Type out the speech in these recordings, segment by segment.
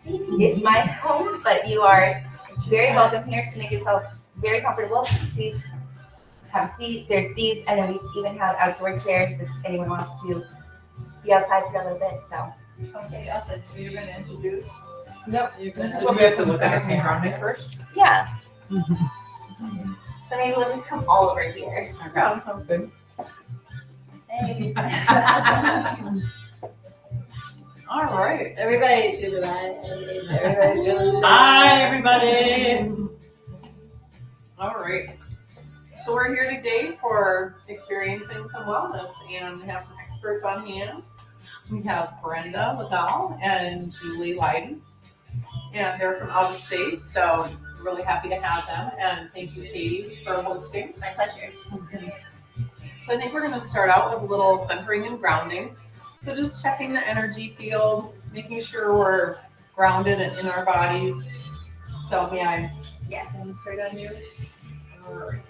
It's my home, but you are very welcome here to make yourself very comfortable. Please have a seat. There's these, and then we even have outdoor chairs if anyone wants to be outside for a little bit. So, Okay, awesome. So you're going to introduce? Yep. Well, we have to look at our camera first. yeah. So maybe we'll just come all over here. Okay, sounds good. Hey. All right. Everybody to the right. Everybody to the left. Hi, everybody. All right. So we're here today for experiencing some wellness, and we have some experts on hand. We have Brenda Liddell and Julie Leidens, and they're from out of state, so really happy to have them. And thank you, Katie, for hosting. It's my pleasure. So I think we're going to start out with a little centering and grounding. So just checking the energy field, making sure we're grounded in our bodies. So may I Yes. demonstrate on you? All right.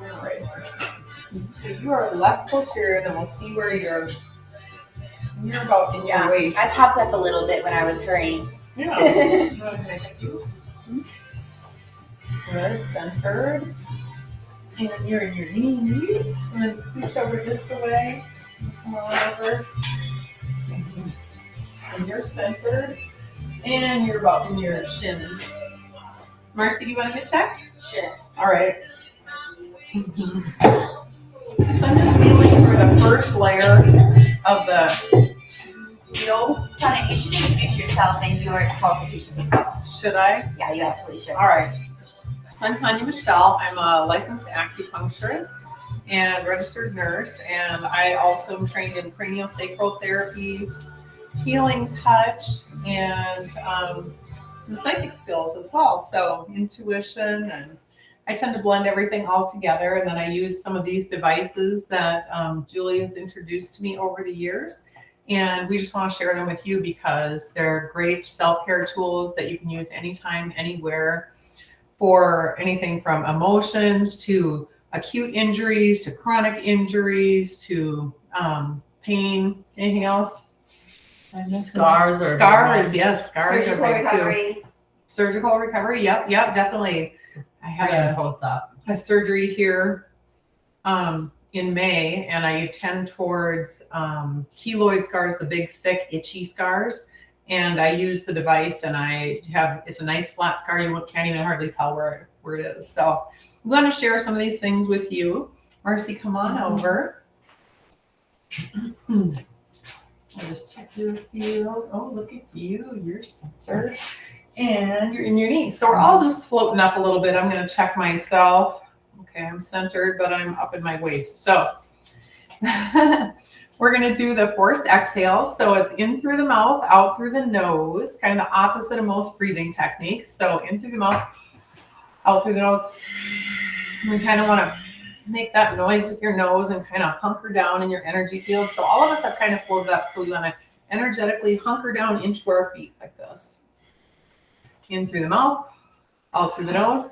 All right. So you are left posterior, then we'll see where you're about in your waist. I popped up a little bit when I was hurrying. Yeah. Can I check you? Good, centered. And you're in your knees. And then scooch over this way. Come on over. And you're centered. And you're about in your shins. Marcy, do you want to get checked? Sure. All right. So I'm just feeling for the first layer of the field. Tanya, you should introduce yourself and your qualifications as well. Should I? Yeah, you absolutely should. All right. So I'm Tanya Michelle. I'm a licensed acupuncturist and registered nurse, and I also am trained in craniosacral therapy, healing touch, and some psychic skills as well. So intuition, and I tend to blend everything all together, and then I use some of these devices that Julie has introduced to me over the years. And we just want to share them with you because they're great self-care tools that you can use anytime, anywhere, for anything from emotions to acute injuries to chronic injuries to pain. Anything else? Scars are Scars, yes, scars Surgical are big recovery. too. Surgical recovery, yep, definitely. I had post-op. a surgery here in May, and I tend towards keloid scars, the big, thick, itchy scars. And I use the device, and it's a nice flat scar. You can't even hardly tell where it is. So I'm going to share some of these things with you. Marcy, come on over. I'll just check your field. Oh, look at you. You're centered. And you're in your knees. So we're all just floating up a little bit. I'm going to check myself. Okay, I'm centered, but I'm up in my waist. So we're going to do the forced exhale. So it's in through the mouth, out through the nose, kind of the opposite of most breathing techniques. So in through the mouth, out through the nose. And we kind of want to make that noise with your nose and kind of hunker down in your energy field. So all of us have kind of floated up. So we want to energetically hunker down into our feet like this. In through the mouth, out through the nose.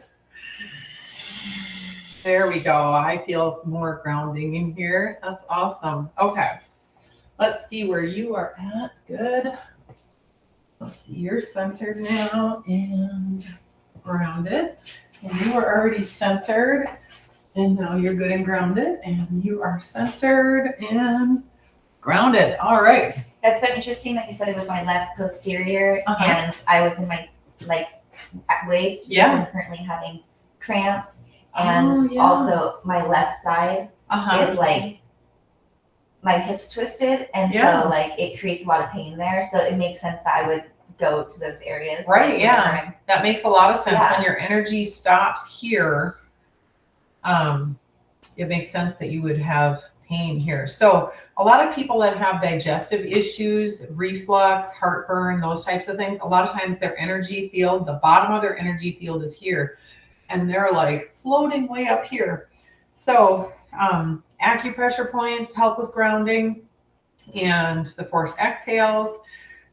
There we go. I feel more grounding in here. That's awesome. Okay. Let's see where you are at. Good. Let's see. You're centered now and grounded. And you are already centered. And now you're good and grounded. And you are centered and grounded. All right. That's so interesting that you said it was my left posterior and I was in my waist because I'm currently having cramps. And also my left side is like my hips twisted. And so like it creates a lot of pain there. So it makes sense that I would go to those areas. Right. Like, Yeah. That makes a lot of sense. Yeah. When your energy stops here, it makes sense that you would have pain here. So a lot of people that have digestive issues, reflux, heartburn, those types of things, a lot of times their energy field, the bottom of their energy field is here. And they're like floating way up here. So acupressure points help with grounding and the forced exhales.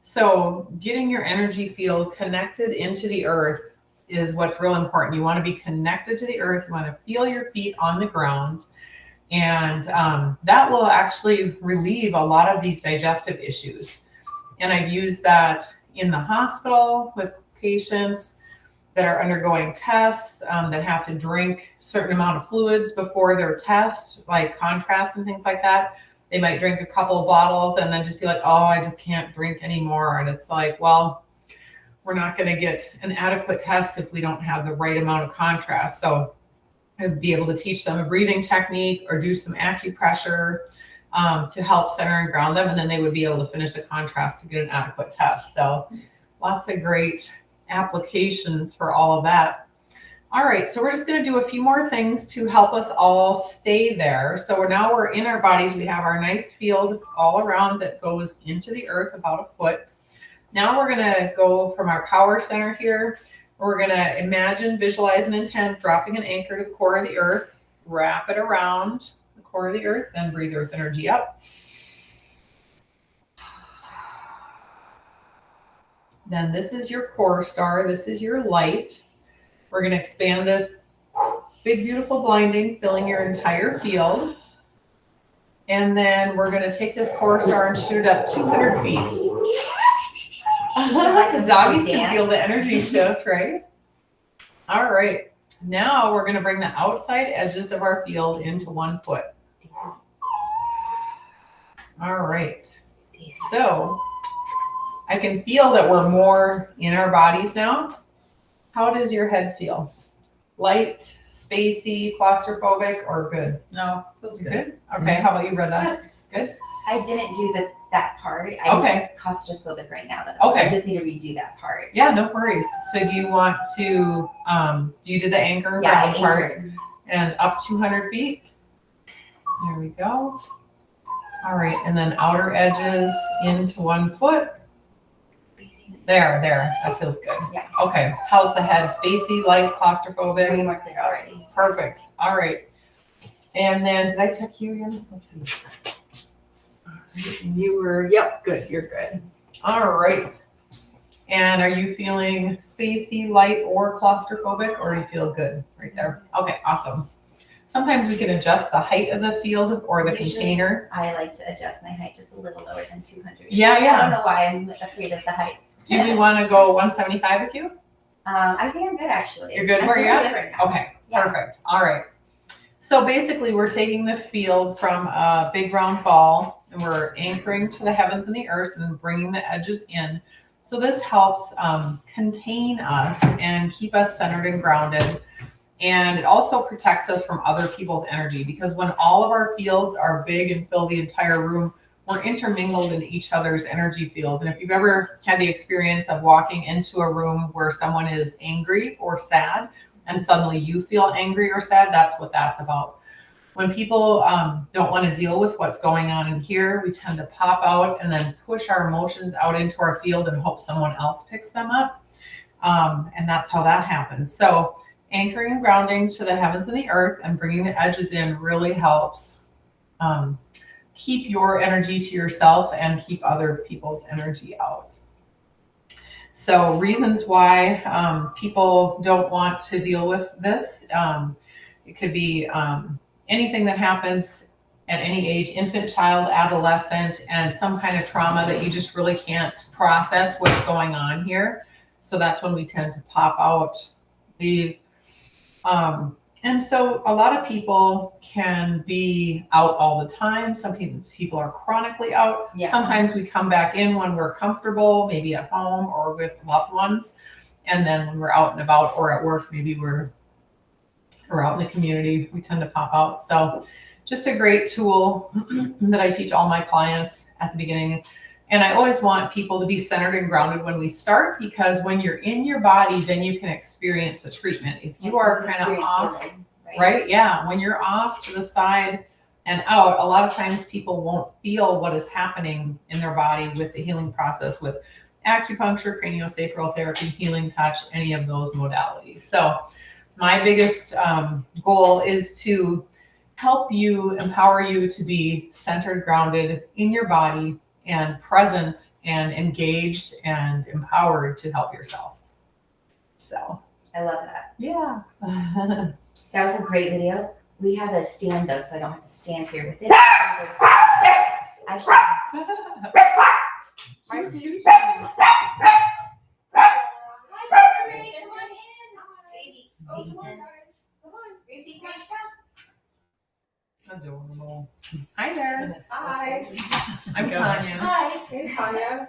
So getting your energy field connected into the earth is what's real important. You want to be connected to the earth. You want to feel your feet on the ground. And that will actually relieve a lot of these digestive issues. And I've used that in the hospital with patients that are undergoing tests, that have to drink a certain amount of fluids before their test, like contrast and things like that. They might drink a couple of bottles and then just be like, oh, I just can't drink anymore. And it's like, well, we're not going to get an adequate test if we don't have the right amount of contrast. So I'd be able to teach them a breathing technique or do some acupressure to help center and ground them. And then they would be able to finish the contrast to get an adequate test. So lots of great applications for all of that. All right, so we're just going to do a few more things to help us all stay there. So now we're in our bodies. We have our nice field all around that goes into the earth about a foot. Now we're going to go from our power center here. We're going to imagine, visualize, and intend dropping an anchor to the core of the earth. Wrap it around the core of the earth, then breathe earth energy up. Then this is your core star. This is your light. We're going to expand this big, beautiful blinding, filling your entire field. And then we're going to take this core star and shoot it up 200 feet. The doggies can feel the energy shift, right? All right. Now we're going to bring the outside edges of our field into 1 foot. All right. So I can feel that we're more in our bodies now. How does your head feel? Light, spacey, claustrophobic, or good? No, feels good. Okay, how about you, Brenda? Good? I didn't do that part. I'm Okay. just claustrophobic right now, though. So Okay. I just need to redo that part. Yeah, no worries. So do you want to, you did the anchor Yeah, from the part anchored. and up 200 feet? There we go. All right, and then outer edges into 1 foot. There, that feels good. Yes. Okay, how's the head? Spacey, light, claustrophobic? Way more clear already. Perfect. All right. And then, did I check you again? Let's see. All right, and you were, yep, good. You're good. All right. And are you feeling spacey, light, or claustrophobic, or do you feel good right there? Okay, awesome. Sometimes we can adjust the height of the field or the Usually, container. I like to adjust my height just a little lower than 200. Yeah. I don't know why I'm afraid of the heights. Do we want to go 175 with you? I think I'm good, actually. You're good I'm where you're really at? good right now. Okay, Yeah. perfect. All right. So basically, we're taking the field from a big round ball and we're anchoring to the heavens and the earth and then bringing the edges in. So this helps contain us and keep us centered and grounded. And it also protects us from other people's energy, because when all of our fields are big and fill the entire room, we're intermingled in each other's energy fields. And if you've ever had the experience of walking into a room where someone is angry or sad, and suddenly you feel angry or sad, that's what that's about. When people don't want to deal with what's going on in here, we tend to pop out and then push our emotions out into our field and hope someone else picks them up. And that's how that happens. So anchoring and grounding to the heavens and the earth and bringing the edges in really helps keep your energy to yourself and keep other people's energy out. So reasons why people don't want to deal with this. It could be anything that happens at any age, infant, child, adolescent, and some kind of trauma that you just really can't process what's going on here. So that's when we tend to pop out, leave. And so a lot of people can be out all the time. Some people are chronically out. Yeah. Sometimes we come back in when we're comfortable, maybe at home or with loved ones. And then when we're out and about or at work, maybe we're out in the community, we tend to pop out. So just a great tool that I teach all my clients at the beginning. And I always want people to be centered and grounded when we start, because when you're in your body, then you can experience the treatment. If you are kind of off, healing, right? Yeah. When you're off to the side and out, a lot of times people won't feel what is happening in their body with the healing process, with acupuncture, craniosacral therapy, healing touch, any of those modalities. So my biggest goal is to help you, empower you to be centered, grounded in your body, and present and engaged and empowered to help yourself. So I love that. yeah. That was a great video. We have a stand though, so I don't have to stand here with it. Actually, You're too adorable. Hi there. Hi. I'm Tanya. Hi. Hey, Tanya.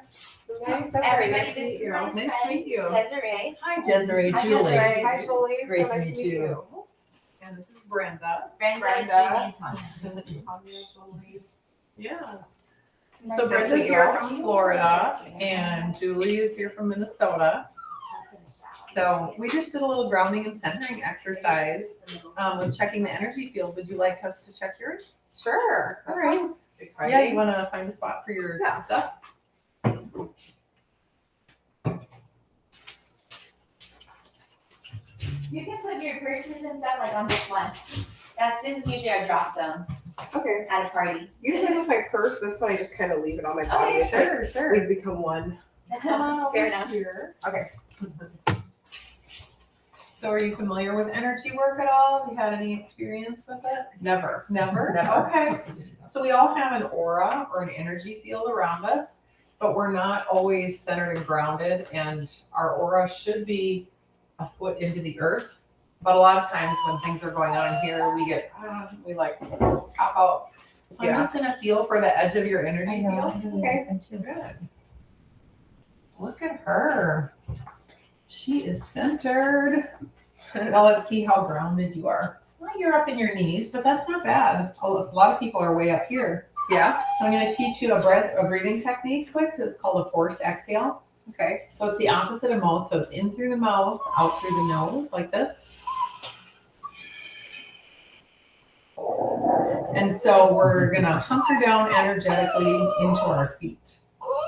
Everybody, Nice to this meet is you. my Nice to meet you. Desiree. Hi, Desiree. Hi, Julie. Desiree. Hi, Julie. Great so to nice meet you. And this is Brenda. Brenda, Brenda. Julie, and Tanya. Tanya, Julie. Yeah. Nice So to Brenda's meet you. here from Florida and Julie is here from Minnesota. So we just did a little grounding and centering exercise with checking the energy field. Would you like us to check yours? Sure. All right. Sounds exciting. Yeah, you want to find a spot for your Yeah. stuff? You can put your purses and stuff like on this one. This is usually our drop zone Okay. at a party. Usually with my purse, this one I just kind of leave it on my body. It's like Sure. we've become one. Fair enough. Here. Okay. So are you familiar with energy work at all? Have you had any experience with it? Never. Never? Never. Okay. So we all have an aura or an energy field around us, but we're not always centered and grounded, and our aura should be a foot into the earth. But a lot of times when things are going on in here, we like pop out. So I'm just gonna feel for the edge of your energy field. Okay. Good. Look at her. She is centered. Now let's see how grounded you are. Well, you're up in your knees, but that's not bad. A lot of people are way up here. Yeah. So I'm going to teach you a breathing technique quick. It's called a forced exhale. Okay. So it's the opposite of mouth. So it's in through the mouth, out through the nose, like this. And so we're going to hunker down energetically into our feet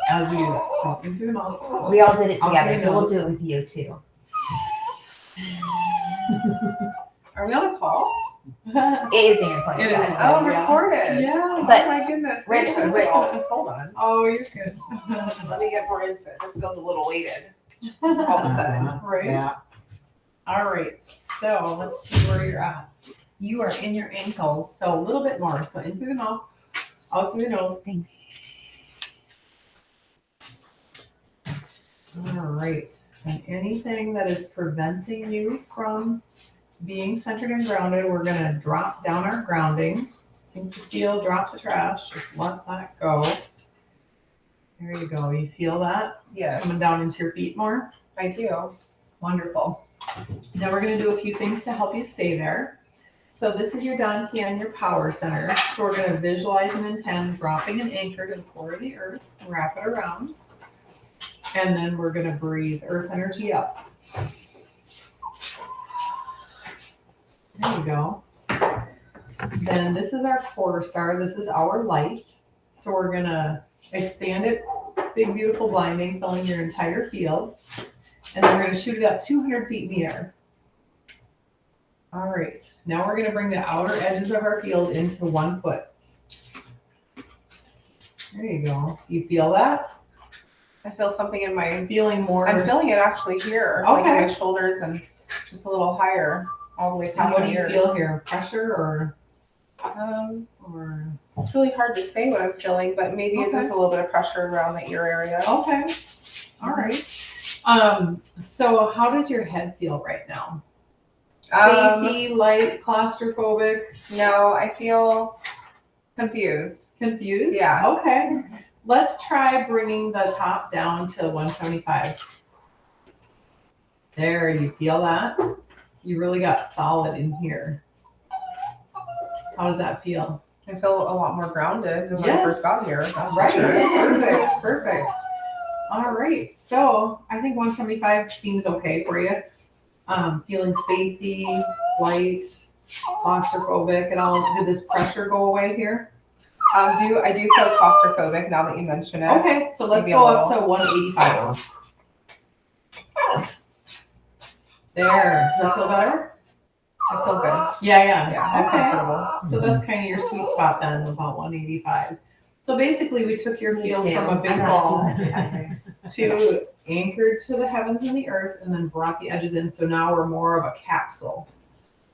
as we do that. So in through the mouth. We all did it Out together, through the so we'll nose. do it with you too. Are we on a call? It is being recorded. It is. guys. Oh, Yeah. recorded. Yeah. But Oh my goodness. Rich- gracious. Rich- Hold on. Oh, you're good. Let me get more into it. This feels a little weighted all of a sudden. Right? Yeah. All right. So let's see where you're at. You are in your ankles, so a little bit more. So in through the mouth, out through the nose. Thanks. All right. And anything that is preventing you from being centered and grounded, we're going to drop down our grounding. Sink the steel, drop the trash. Just let that go. There you go. You feel that Yes, coming down into your feet more? I do. Wonderful. Now we're going to do a few things to help you stay there. So this is your Dantian, your power center. So we're going to visualize and intend dropping an anchor to the core of the earth and wrap it around. And then we're going to breathe earth energy up. There you go. Then this is our quarter star. This is our light. So we're going to expand it, big, beautiful, blinding, filling your entire field. And then we're going to shoot it up 200 feet in the air. All right. Now we're going to bring the outer edges of our field into 1 foot. There you go. You feel that? I feel something in my. I'm feeling more. I'm feeling it actually here, like in Okay. my shoulders and just a little higher, all the way And past what my do you ears. feel here? Pressure or It's really hard to say what I'm feeling, but maybe it Okay. is a little bit of pressure around the ear area. okay. All right. So how does your head feel right now? Spacey, light, claustrophobic, No, I feel confused. confused? Yeah. Okay. Let's try bringing the top down to 175. There, do you feel that? You really got solid in here. How does that feel? I feel a lot more grounded than when I Yes. first got here. That's for Right. sure. Perfect. Perfect. All right. So I think 175 seems okay for you. Feeling spacey, light, claustrophobic at all. Did this pressure go away here? I do feel claustrophobic now that you mention it. Okay. So let's Maybe a go up little. to 185. There. Does that feel better? I feel good. Yeah. Yeah, I'm Okay. comfortable. So that's kind of your sweet spot then, about 185. So basically we took your Me field too. from a big I'm not ball 200 either. to anchored to the heavens and the earth and then brought the edges in. So now we're more of a capsule.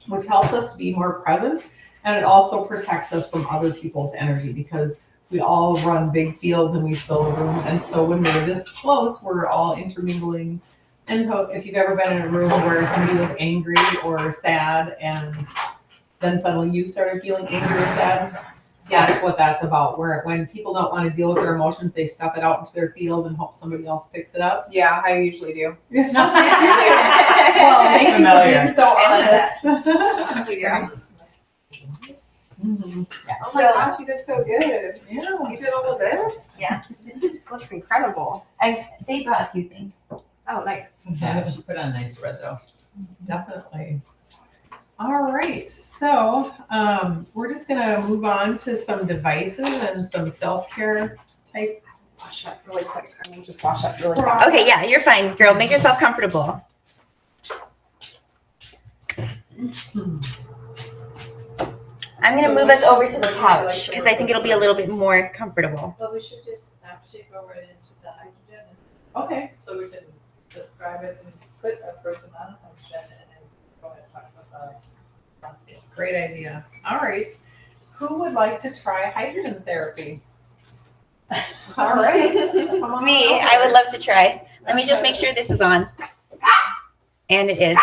which helps us to be more present. And it also protects us from other people's energy because we all run big fields and we fill a room. And so when we're this close, we're all intermingling. And so if you've ever been in a room where somebody was angry or sad and then suddenly you started feeling angry or sad, that's what that's about. Where when people don't want to deal with their emotions, they stuff it out into their field and hope somebody else picks it up. Yeah, I usually do. Well, thank you for being so honest. Yeah. Mhm. Oh my gosh, you did so good. Yeah. You did all of this? Yeah. Looks incredible. They brought a few things. Oh, nice. Yeah, she put on a nice spread though. Definitely. All right, so we're just gonna move on to some devices and some self-care type. Wash up really quick. I'm gonna just wash up really quick. Okay, yeah, you're fine, girl. Make yourself comfortable. I'm gonna move us over to the couch because I think it'll be a little bit more comfortable. But we should just actually go right into the hydrogen. Okay. So we can describe it and put a person on a function and then go ahead and talk about the concepts. Great idea. All right. Who would like to try hydrogen therapy? All right. Come on Me, over. I would love to try. Let me just make sure this is on. And it is.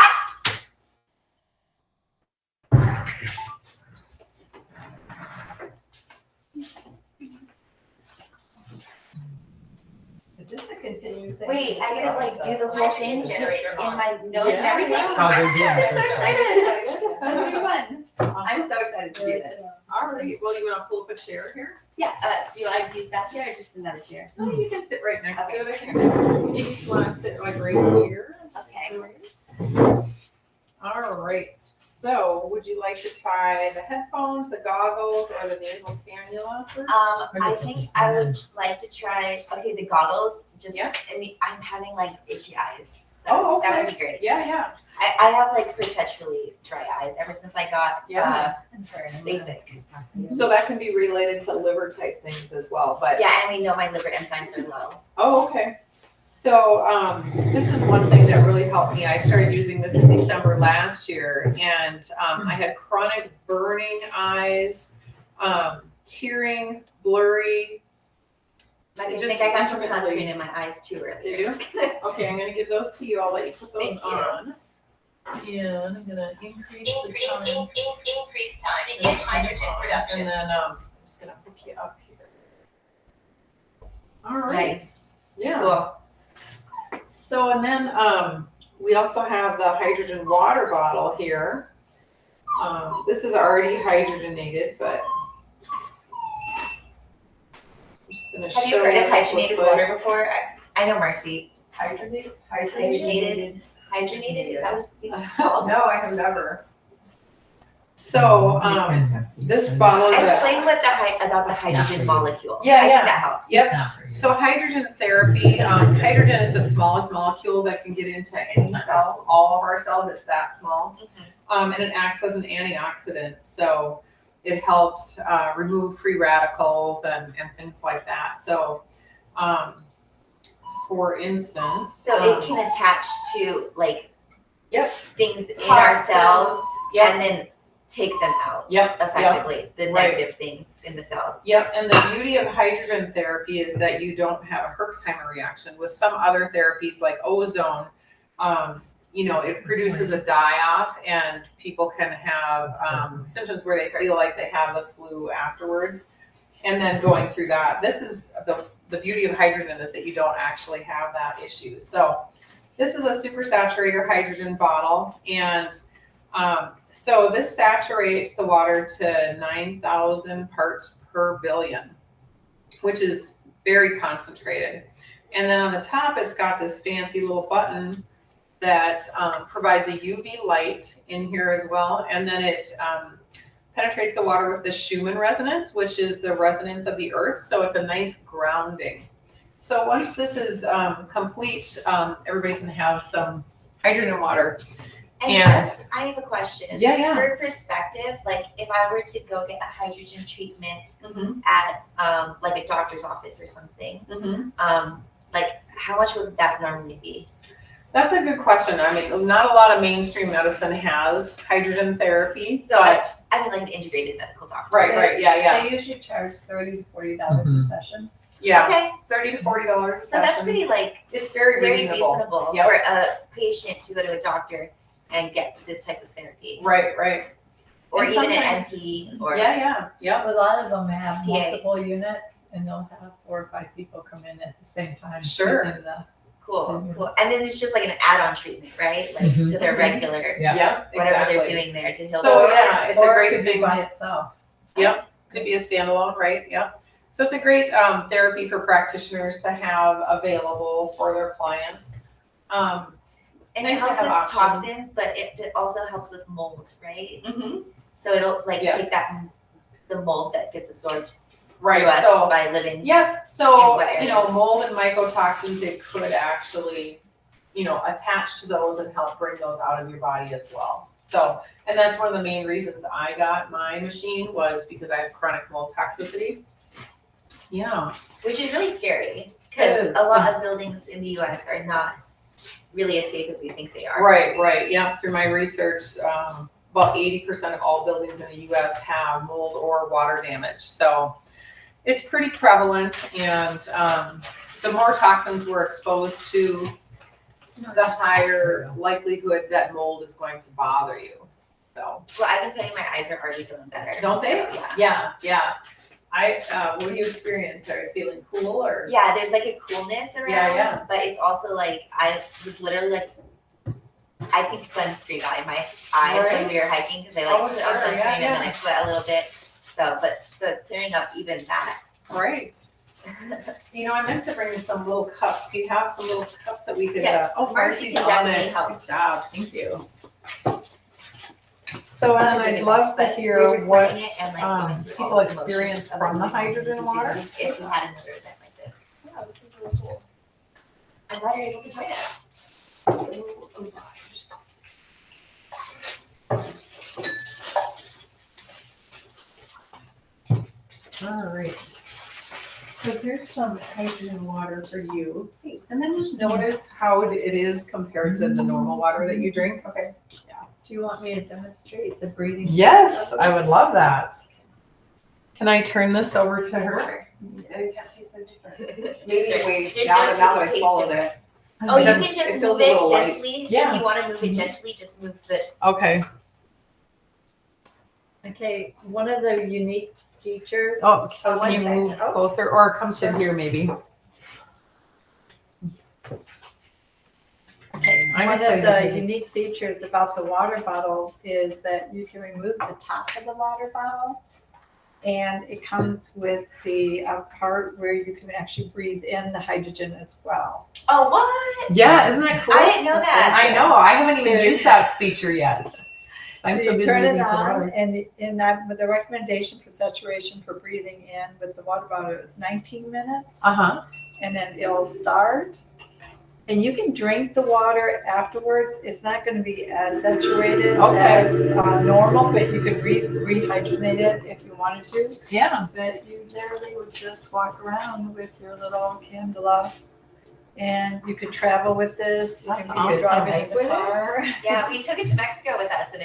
Is this a continuing thing? Wait, I gotta like do the whole thing in my nose and everything. Oh, they're doing I'm it. so excited. That's gonna be fun. I'm so excited to do this. All right. Well, you want to pull up a chair here? Yeah, do I use that chair or just another chair? No, you can sit right next to Okay. it. If you want to sit like right here. Okay. All right. So, would you like to try the headphones, the goggles, or the nasal cannula first? I think I would like to try, okay, the goggles, just, Yeah. I mean, I'm having like itchy eyes. So Oh, that okay. would be great. Yeah, yeah. I have like perpetually dry eyes ever since I got, Yeah. I'm sorry, LASIK. So that can be related to liver type things as well. But Yeah, and we know my liver enzymes are low. oh, okay. So this is one thing that really helped me. I started using this in December last year, and I had chronic burning eyes, tearing, blurry. Like, I Just think I got some intermittently. sunscreen in my eyes too earlier. Did you? Okay, I'm gonna give those to you. I'll let you put those Thank you. on. And I'm gonna increase the time. Increase time in get hydrogen production. And then I'm just gonna hook you up here. All right. Nice. Yeah. Cool. So, and then we also have the hydrogen water bottle here. This is already hydrogenated, but I'm just gonna Have show you heard of what this looks hydrogenated like. water before? I know Marcy. Hydrogenated? Hydrogenated. Hydrogenated, is that what it's called? No, I have never. So, this bottle is a, Explain what about the hydrogen molecule. Yeah, I yeah. think that helps. Yep. Not for you. so hydrogen therapy, hydrogen is the smallest molecule that can get into any cell. All of our cells, it's that small. And it acts as an antioxidant. So it helps remove free radicals and things like that. So, for instance, So it can attach to like Yep. things in our cells Yep. and then take them out Yep. effectively, the Right. negative things in the cells. Yep, and the beauty of hydrogen therapy is that you don't have a Herxheimer reaction. With some other therapies like ozone, it produces a die-off and people can have symptoms where they feel like they have the flu afterwards. And then going through that, this is the beauty of hydrogen is that you don't actually have that issue. So this is a super saturated hydrogen bottle, and so this saturates the water to 9,000 parts per billion, which is very concentrated. And then on the top, it's got this fancy little button that provides a UV light in here as well. And then it penetrates the water with the Schumann resonance, which is the resonance of the earth. So it's a nice grounding. So once this is complete, everybody can have some hydrogen water. And And- I have a question. Yeah. For perspective, like if I were to go get a hydrogen treatment Mm-hmm. at like a doctor's office or something, Mm-hmm. like how much would that normally be? That's a good question. I mean, not a lot of mainstream medicine has hydrogen therapy, So but I mean, like an integrated medical doctor. right, yeah. They usually charge $30 to $40 Mhm. a session. Yeah, Okay, $30 to $40 a so that's session. pretty like It's very reasonable. Yep. for a patient to go to a doctor and get this type of therapy, Right. or And even an sometimes- MP, or Yeah. A lot of them have PA. multiple units and they'll have 4 or 5 people come in at the same time. Sure. within the- cool. And then it's just like an add-on treatment, right? Like Mhm. to their regular Yeah. whatever exactly. they're doing there to heal. So, themselves. yeah, it's a or great it could be thing. by itself. Yep, could be a standalone, right? Yep. So it's a great therapy for practitioners to have available for their clients. And it Nice to helps have with options. toxins, but it also helps with mold, right? So it'll like Yes. take that the mold that gets absorbed Right. through us So by living. yep. So In wet you know, areas. mold and mycotoxins, it could actually, you know, attach to those and help bring those out of your body as well. So, and that's one of the main reasons I got my machine was because I have chronic mold toxicity. Yeah. Which is really scary because It is. a lot of buildings in the US are not really as safe as we think they are. Right. Yeah. Through my research, about 80% of all buildings in the U.S. have mold or water damage. So it's pretty prevalent, and the more toxins we're exposed to, the higher likelihood that mold is going to bother you. So, Well, I can tell you my eyes are already feeling better. don't they? So, yeah. Yeah. What do you experience? Are you feeling cool or? Yeah, there's like a coolness around, Yeah. but it's also like I was literally like, I think sunscreen got in my eyes when we were hiking because I like Oh, put sure. on sunscreen Yeah, and then I sweat a little bit. So it's clearing up even that. Right. You know, I meant to bring some little cups. Do you have some little cups that we could? Yes, Oh, Marcy's Marcy's on definitely it. help. Good job. Thank you. So, Ellen, I'd love to But we hear were what putting it and, like, going through all people the motions experience of from the what we hydrogen do water. If we had another event like this. Yeah, this is really cool. I'm glad you're able to join us. All right. So here's some hydrogen water for you. Thanks. And then just notice how it is compared to the normal water that you drink. Okay. Do you want me to demonstrate the breathing? Yes, I would love that. Can I turn this over to her? Maybe wait, There's now no that I taste swallowed to it. Oh, you Because can just it feels move a it little light. gently. Yeah. If you want to move it gently, just move the. Okay. Okay, one of the unique features. Oh, Oh, can you one move second. closer or come sit here maybe? Okay, I'm one of excited the for this. unique features about the water bottle is that you can remove the top of the water bottle. And it comes with the part where you can actually breathe in the hydrogen as well. Oh, what? Yeah, isn't that cool? I didn't know that. I know, I haven't even used that feature yet. I'm So so you busy turn it using on, water. and in that, with the recommendation for saturation for breathing in with the water bottle is 19 minutes, Uh-huh. and then it'll start. And you can drink the water afterwards. It's not going to be as saturated as normal, but you could rehydrogenate it if you wanted to. Yeah. But you literally would just walk around with your little candela, and you could travel with this. You That's can be driving in the awesome. car. Yeah, we took it to Mexico with us, and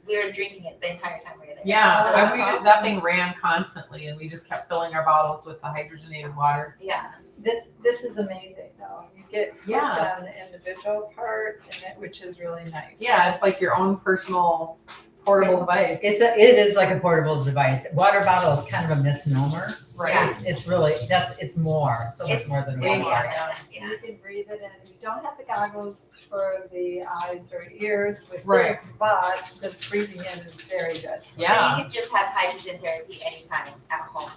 we were drinking it the entire time we were there. Yeah, Oh, and we that's just, that thing ran constantly and we just kept filling our bottles with the hydrogenated water. Yeah. This is amazing though. You get hooked Yeah. on the individual part, which is really nice. Yeah, it's like your own personal portable device. It is like a portable device. Water bottle is kind of a misnomer. Right. It's really, it's more, so much It's more than way water. more. Yeah. Yeah. You can breathe it in. You don't have the goggles for the eyes or ears with Right. this, but the breathing in is very good. So Yeah. you could just have hydrogen therapy anytime at home.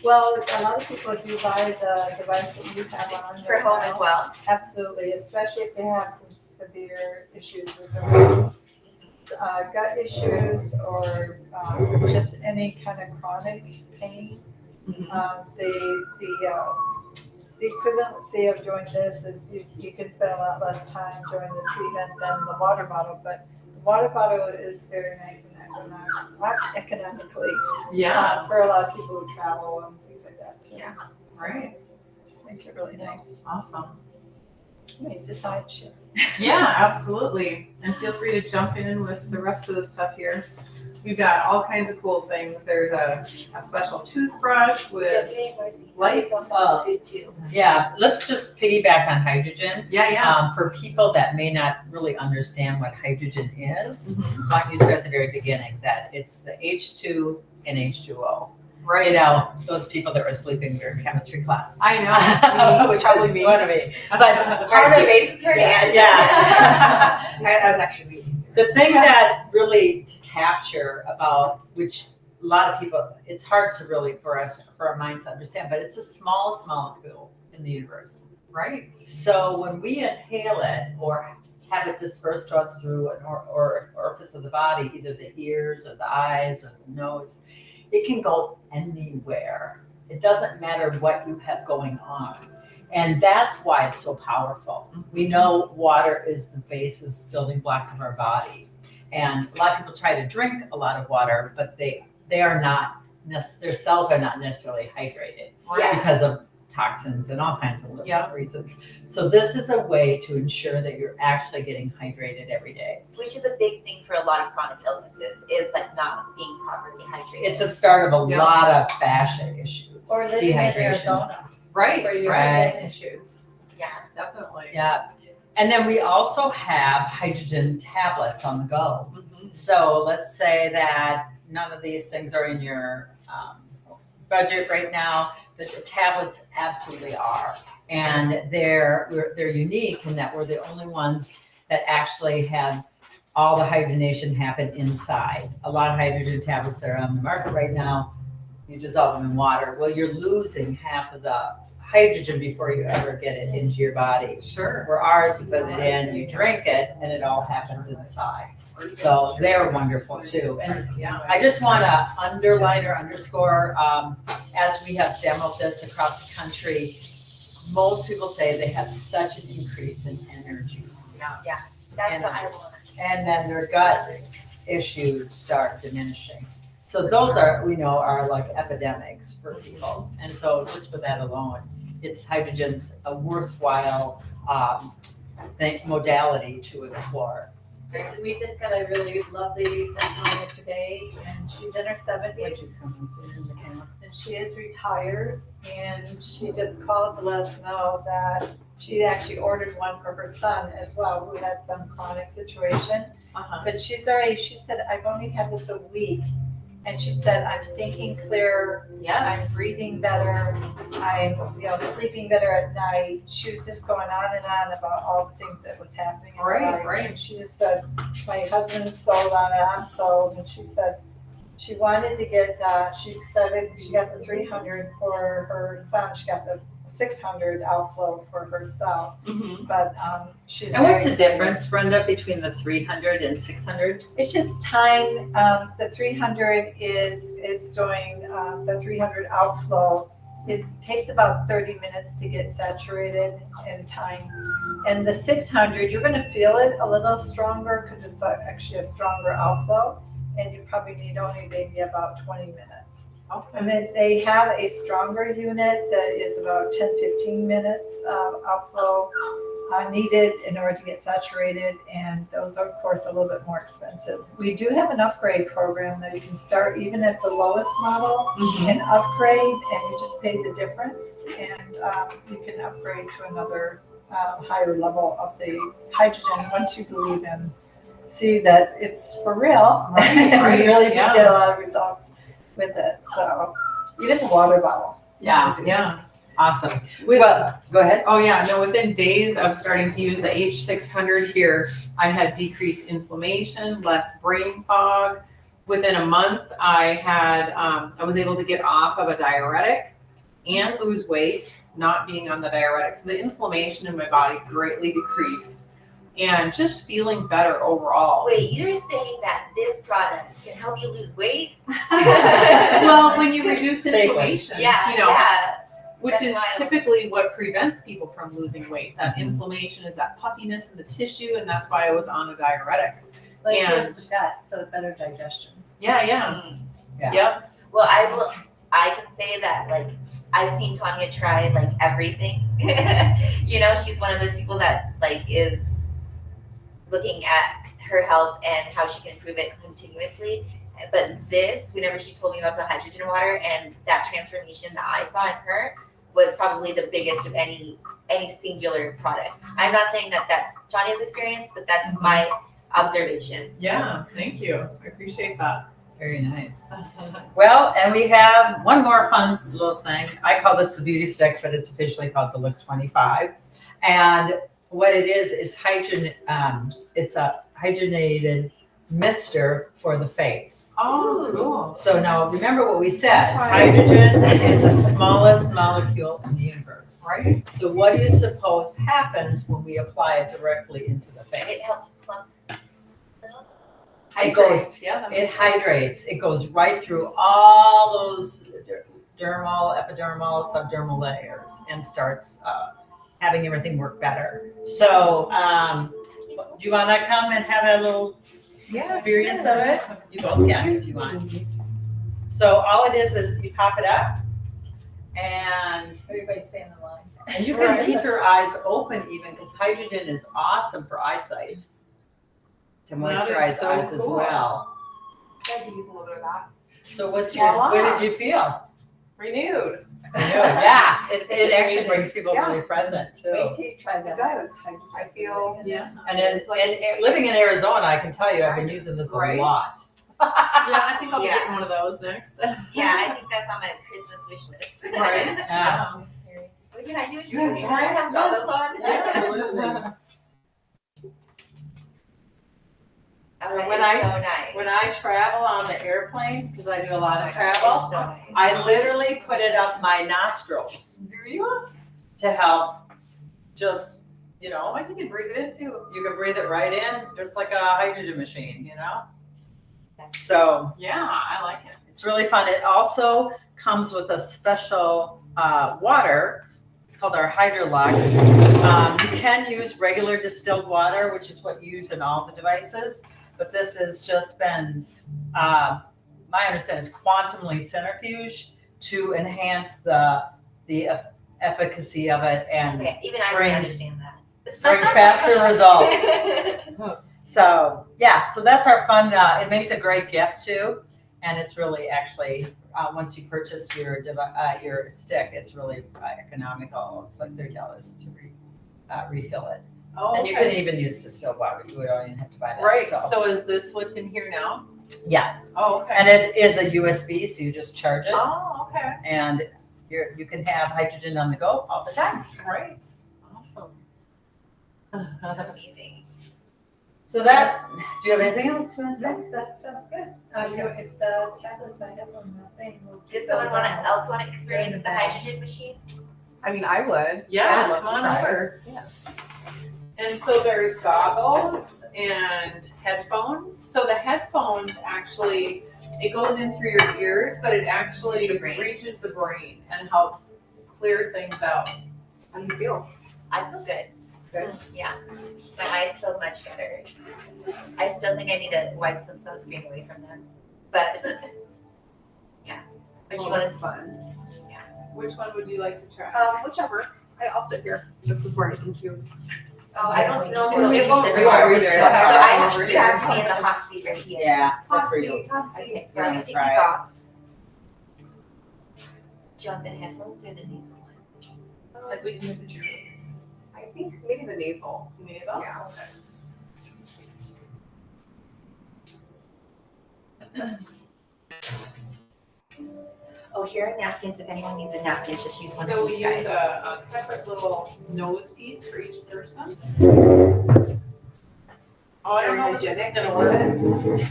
Well, a lot of people do buy the device that you have on. For right home now. as well. Absolutely, especially if they have some severe issues with their gut issues or just any kind of chronic pain. The equivalency of doing this is you can spend a lot less time during the treatment than the water bottle, but the water bottle is very nice and economically Yeah. for a lot of people who travel and things like that. Too. Yeah. Right. Just makes it really nice. Awesome. Nice to side shift. Yeah, absolutely. And feel free to jump in with the rest of the stuff here. We've got all kinds of cool things. There's a special toothbrush with lights. Food too. Yeah, let's just piggyback on hydrogen. Yeah. For people that may not really understand what hydrogen is, Mhm. why don't you start at the very beginning, that it's the H2 and H2O. Right. You know, those people that were sleeping during chemistry class. I know. Me, Which probably was me. one of me. But part Marcy of raises her hand. yeah. I was actually reading. The thing that really to capture about which a lot of people, it's hard to really for our minds to understand, but it's the smallest molecule in the universe. Right. So when we inhale it or have it dispersed to us through an orifice of the body, either the ears or the eyes or the nose, it can go anywhere. It doesn't matter what you have going on. And that's why it's so powerful. We know water is the basis building block of our body. And a lot of people try to drink a lot of water, but they are not, their cells are not necessarily hydrated Yeah. because of toxins and all kinds of Yeah. reasons. So this is a way to ensure that you're actually getting hydrated every day. Which is a big thing for a lot of chronic illnesses, is like not being properly hydrated. It's a start of a Yeah. lot of fascia issues. Or living in dehydration. Arizona, Right. where you Right. have skin issues. Yeah. Definitely. Yeah. And then we also have hydrogen tablets on the go. Mhm. So let's say that none of these things are in your budget right now, but the tablets absolutely are. And they're unique in that we're the only ones that actually have all the hydrogenation happen inside. A lot of hydrogen tablets that are on the market right now, you dissolve them in water. Well, you're losing half of the hydrogen before you ever get it into your body. Sure. For ours, you put it in, you drink it, and it all happens inside. So they're wonderful too. And Yeah. I just want to underline or underscore, as we have demoed this across the country, most people say they have such an increase in energy. That's And- what I want. And then their gut issues start diminishing. So those are, we know, are like epidemics for people. And so just for that alone, hydrogen's a worthwhile modality to explore. We just got a really lovely testimony today, and she's in her 70s, and she is retired, and she just called to let us know that she actually ordered one for her son as well, who has some chronic situation. Uh-huh. But she said, I've only had this a week, and she said, I'm thinking clearer, Yes. I'm breathing better, I'm, sleeping better at night. She was just going on and on about all the things that was happening in her Right, life. right. And she just said, my husband's sold on it, I'm sold. And she said she wanted to get, she got the 300 for her son. She got the 600 outflow for herself. Mhm. But she's And what's very the difference, Brenda, between the 300 and 600? It's just time. The 300 is doing the 300 outflow takes about 30 minutes to get saturated in time, and the 600 you're going to feel it a little stronger because it's actually a stronger outflow, and you probably need only maybe about 20 minutes. Okay. And then they have a stronger unit that is about 10-15 minutes of outflow needed in order to get saturated, and those are of course a little bit more expensive. We do have an upgrade program that you can start even at the lowest model Mhm. and upgrade, and you just pay the difference, and you can upgrade to another higher level of the hydrogen once you believe in, see that it's for real. Right, And right, we really do yeah. get a lot of results with it. So even the water bottle. Yeah. Yeah. Awesome. With, Well, go ahead. oh yeah, no, within days of starting to use the H600 here, I had decreased inflammation, less brain fog. Within a month, I was able to get off of a diuretic and lose weight, not being on the diuretic. So the inflammation in my body greatly decreased and just feeling better overall. Wait, you're saying that this product can help you lose weight? Well, when you reduce Safely. inflammation, Yeah, you know, yeah. which That's is why I- typically what prevents people from losing weight. That Mhm. inflammation is that puffiness in the tissue, and that's why I was on a diuretic. Like And- it's the gut, so better digestion. Yeah, yeah. Mm. Yeah. Yep. Well, I can say that like I've seen Tanya try like everything. You know, she's one of those people that like is looking at her health and how she can improve it continuously. But this, whenever she told me about the hydrogen water and that transformation that I saw in her, was probably the biggest of any singular product. I'm not saying that that's Tanya's experience, but that's my observation. Yeah, thank you. I appreciate that. Very nice. Well, and we have one more fun little thing. I call this the beauty stick, but it's officially called the Look 25. And what it is, it's it's a hydrogenated mister for the face. Oh, cool. So now remember what we said. Hydrogen is the smallest molecule in the universe. Right. So what do you suppose happens when we apply it directly into the face? It helps plump. It goes, Yeah. it hydrates. It goes right through all those dermal, epidermal, subdermal layers and starts having everything work better. So do you want to come and have a little experience of it? You both can if you want. So all it is you pop it up and Everybody stay in the line. and you can keep your eyes open even because hydrogen is awesome for eyesight. To That is moisturize so eyes as cool. well. I could use a little bit of that. So what Voila. did you feel? Renewed. Yeah, it actually brings people Yeah. really present too. Wait till you try that. It does. I feel. Yeah. And living in Arizona, I can tell you, I've been using this a Right. lot. Yeah, I think I'll be Yeah. getting one of those next. Yeah, I think that's on my Christmas wish list. Right. Yeah. What can I do? Yeah, Can I have those on? Absolutely. Oh, When that is I- so nice. When I travel on the airplane, because I do a lot of It's travel, so nice. I literally put it up my nostrils Do you? to help just, Oh, I think you can breathe it in too. you can breathe it right in, just like a hydrogen machine, That's So Yeah, I like it. it's really fun. It also comes with a special water. It's called our Hydrolux. You can use regular distilled water, which is what you use in all the devices, but this has just been, my understanding is quantumly centrifuged to enhance the efficacy of it and okay, even I Bring- can understand that. bring faster results. So yeah, so that's our fun. It makes a great gift too, and it's really actually once you purchase your stick, it's really economical. It's like $30 to refill it, Oh, and you can okay. even use distilled water. You don't even have to buy that. Right. So, So is this what's in here now? yeah, Oh, okay. and it is a USB, so you just charge it, Oh, okay. and you can have hydrogen on the go all the time. Great. Awesome. Amazing. So that. Do you have anything else you want to say? No, that sounds good. If the tablets I have on the thing will. Does someone else want to experience the hydrogen machine? I mean, I would. Yeah, I'd love come to on try it. over. Yeah. And so there's goggles and headphones. So the headphones actually, it goes in through your ears, but it actually Reaches the brain. reaches the brain and helps clear things out. How do you feel? I feel good. Good. Yeah. My eyes feel much better. I still think I need to wipe some sunscreen away from them. But yeah. But you Well, want that's to fun. Which one would you like to try? Whichever. I'll sit here. This is where I think you. Oh, I don't know if It it'll won't reach this reach far over either. So there. you have to be in the hot seat right here. Yeah, that's where you. Okay, so I'm gonna take these Right. off. Do you want the headphones or the nasal one? Like we can move the chair. I think maybe the nasal. Nasal? Yeah. Okay. Oh, here are napkins. If anyone needs a napkin, just use one So of we these use guys. a separate little nose piece for each person. Oh, I don't know if this is gonna work.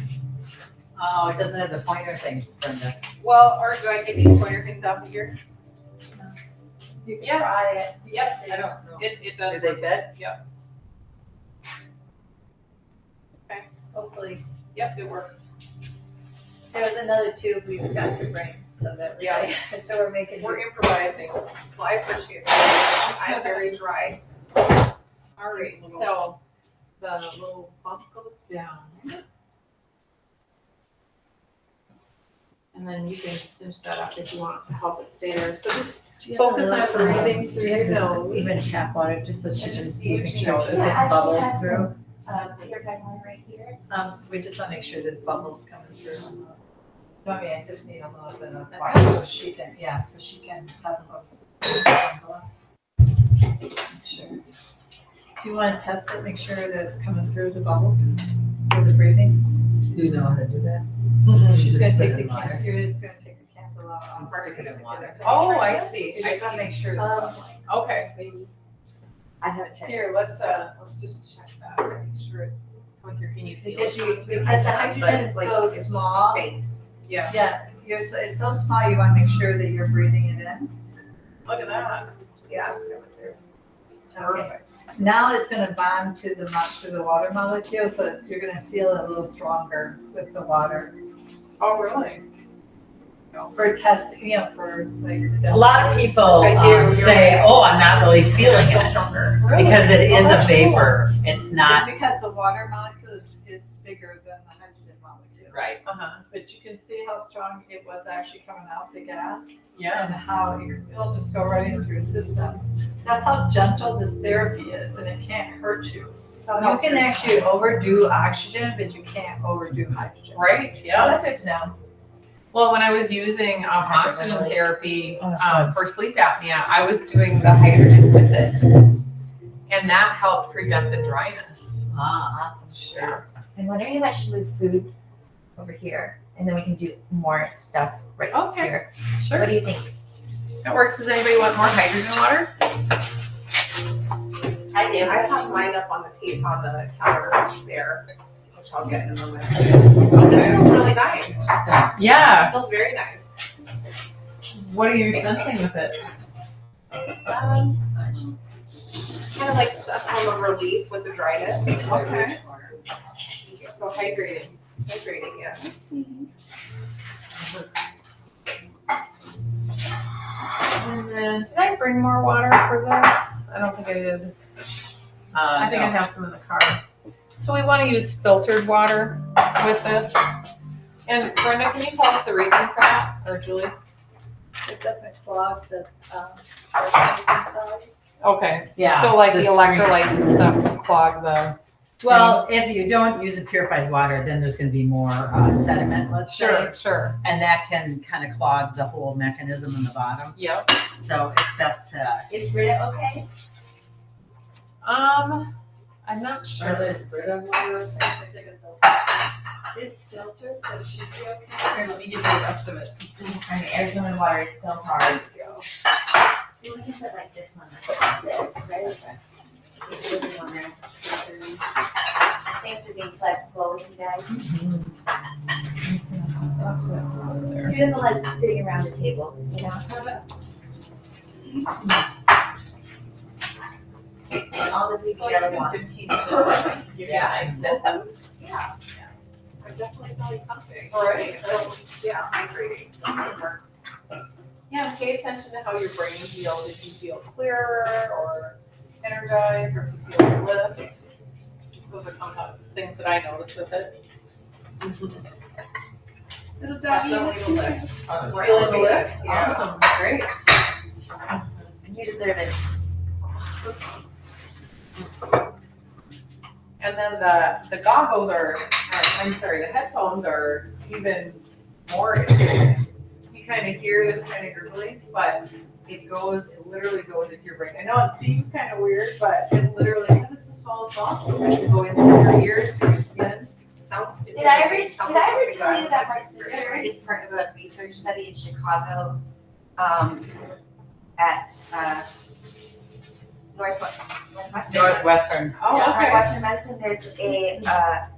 Oh, it doesn't have the pointer thing, Brenda. Well, or do I take these pointer things out of here? You can Yeah. try it. Yep, I don't know. it does. Do they work. fit? Hopefully. Yep, it works. There's another tube we've got to bring, so that, Yeah. so we're making. We're improvising. Well, I appreciate that. I'm very dry. All right, so the little bump goes down. And then you can cinch that up if you want to help it stay there. So just focus on breathing through your nose. Even tap water, just so she And can just see, see make what she sure notices. she Yeah, gets actually bubbles has through. purified water right here. We just wanna make sure there's bubbles coming through. I mean, I just need a little bit of water so she can, so she can test them. Make sure. Do you wanna test it, make sure that it's coming through the bubbles with the breathing? Do you know how to do that? She's Just gonna put take it the in water. can, you're just gonna take the candle out. And stick it in water. Oh, I see. You I just wanna see. make sure it's bubbling. Okay. I haven't checked. Here, let's just check that. Make sure it's coming through. Can you feel Because it? because the hydrogen is so small. Yeah. Yeah, it's so small, you wanna make sure that you're breathing it in. Look at that. Yeah, it's coming through. Perfect. Now it's gonna bond to the water molecule, so you're gonna feel it a little stronger with the water. Oh, really? For testing, for like. A lot of people I do, you're say, right. "Oh, I'm not really feeling Feel it," stronger. Really? because it Oh, is a that's cool. vapor. It's not It's because the water molecule is bigger than the hydrogen molecule. right. Uh-huh. But you can see how strong it was actually coming out the gas. Yeah. And how it'll just go right into your system. That's how gentle this therapy is, and it can't hurt you. You can actually overdo oxygen, but you can't overdo hydrogen. Right, yeah. Oh, that's good to know. Well, when I was using oxygen Hyperventilate. therapy Oh, that's for sleep apnea, I was doing the hydrogen with it. And that helped prevent the dryness. Ah, Awesome. Sure. I'm wondering if I should move food over here, and then we can do more stuff right Okay. here. Sure. What do you think? That works. Does anybody want more hydrogen water? I do. I have mine up on the counter there, which I'll get in a moment. Oh, this feels really nice. Yeah. It feels very nice. What are you sensing with it? Kind of like a form of relief with the dryness. Okay. So hydrating, yes. And then, did I bring more water for this? I don't think I did. I think I have some in the car. So we want to use filtered water with this. And Brenda, can you tell us the reason for that, or Julie? It doesn't clog the, inside. Okay. yeah. So like the screen. electrolytes and stuff can clog the. Well, if you don't use the purified water, then there's going to be more sediment, let's say, Sure. and that can kind of clog the whole mechanism in the bottom. Yep. So it's best to. Is Brita okay? I'm not sure. It's filtered, so it should be okay. Here, let me give you the rest of it. I mean, Arizona water is so hard. We can put like this one like this, right? This is really on there. Thanks for being flexible with you guys. She doesn't like sitting around the table, you know? And all the food So together like want. 15 minutes. Yeah, that's Yeah. I'm definitely feeling something. Right. So, yeah, hydrating. Yeah, pay attention to how your brain feels. If you feel clearer or energized, or if you feel lift. Those are some things that I notice with it. Definitely the lift. Feeling the lift? Yeah. Awesome, great. You deserve it. And then the goggles the headphones are even more interesting. You kind of hear this kind of gurgling, but it literally goes into your brain. I know it seems kind of weird, but it literally, because it's a small bump, it can go into your ears, to your skin. Sounds Did I ever tell you that my sister is part of a research study in Chicago, at Northwestern. Northwestern. Oh, Yeah. okay. Northwestern Medicine, there's a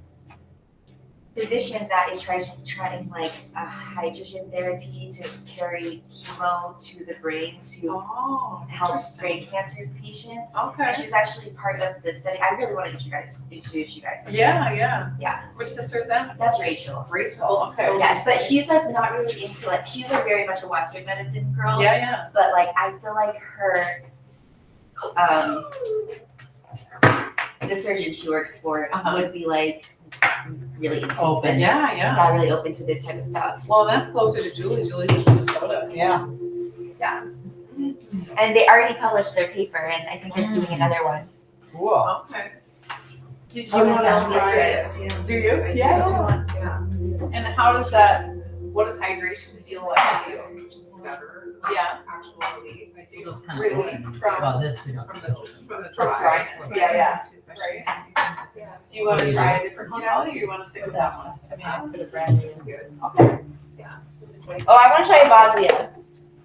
physician that is trying like a hydrogen therapy to carry chemo to the brain to Oh, help brain cancer patients. okay. And she was actually part of the study. I really wanted to introduce you guys. Yeah. Yeah. Which sister is that? That's Rachel. Rachel. Okay. Yes, but she's like not really into like, she's like very much a Western medicine girl. Yeah. But like I feel like her the surgeon she works for Uh-huh. would be like really into Open. this. Yeah, yeah. Got really open to this type of stuff. Well, that's closer to Julie. Julie's in Minnesota. Yeah. And they already published their paper, and I think they're doing another one. Cool. Okay. Did you Oh, want yeah, to try it? Do you? Yeah. And how does that, what does hydration feel like to you? Just better. Yeah. Actually, I do. Those kind of Really? open. From- Well, this we don't. From do. the From dryness, yeah. Right. Yeah. Do you want What do to you try do? a different modality, or you want to stick with that one? For the brand new. Okay. Oh, I want to try Bosnia.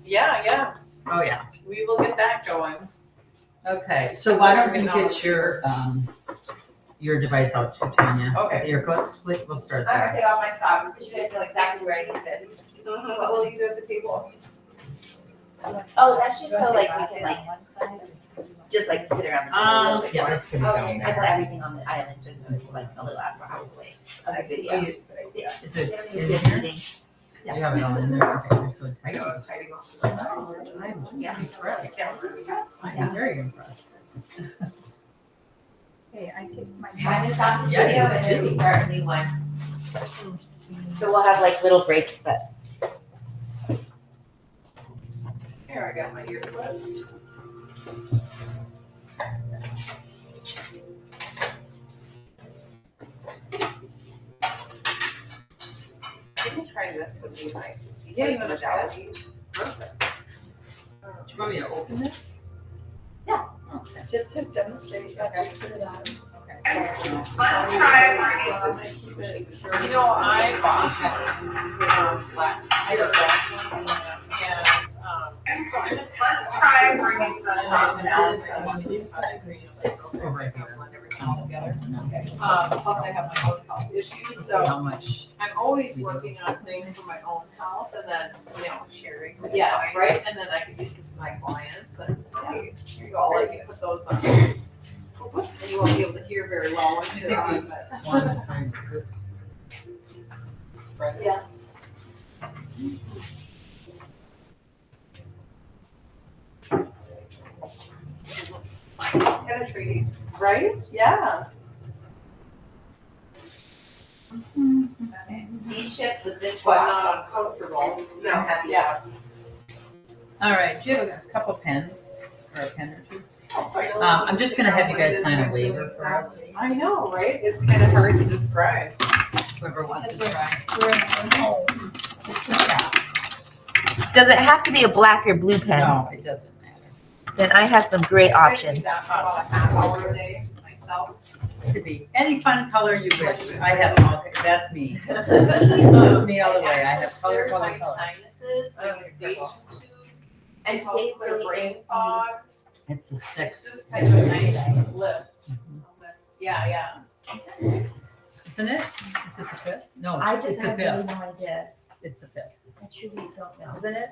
Yeah, yeah. Oh, yeah. We will get that going. Okay, so why don't you get your device out too, Tanya? Okay. Your clip split, we'll start I'm gonna there. take off my socks because you guys know exactly where I need this. What will you do at the table? Oh, that's just so like we can like just like sit around the table a little bit Yeah, more. let's put it down I there. put everything on the island just so it's like a little out of the way of the video. Is it Is in this here? meeting? You have it all in there? Okay, you're so I tight. know it's hiding off to the side. I'm Yeah. impressed. Yeah. I'm very impressed. Okay, I take my. I'm gonna stop this Yeah, video you and then do. we start a new one. So we'll have like little breaks, but Here, I got my earbuds. I can try this would be nice. Yeah, you wanna try it? Perfect. Do you want me to open this? Yeah. Okay. Just to demonstrate, okay, put it on. Let's try You know, I bought black and so I'm gonna Let's try bringing the top down. Oh, right here. blend everything all together. Okay. Plus I have my own health issues, See so how much, I'm always working on things for my own health and then, sharing. Yes, right, and then I can use it with my clients and, hey, here you go, I'll let you put those on. And you won't be able to hear very well when you're on, but. one the same. Right. yeah. Penetrating. Right, yeah. These chips with this But one, not uncomfortable. I'm happy. Yeah. All right, do you have a couple pens or a pen or two? I'm just gonna have you guys sign a waiver for us, I know, right? It's kind of hard to describe. whoever wants to try. We're in home. Does it have to be a black or blue pen? No, it doesn't matter. Then I have some great I do options. that for about a half hour a day myself. It could be any fun color you wish. I have all, that's me. That's me all the way. I have color, There's color, my color. sinuses, my stage tubes. And it helps today's clear really brain is the- fog. It's a It's 6. just kind of a nice lift. Yeah, yeah. Isn't it? Is it the 5th? No, I it's just the have really 5th. no idea. It's the 5th. I truly don't know. Isn't it?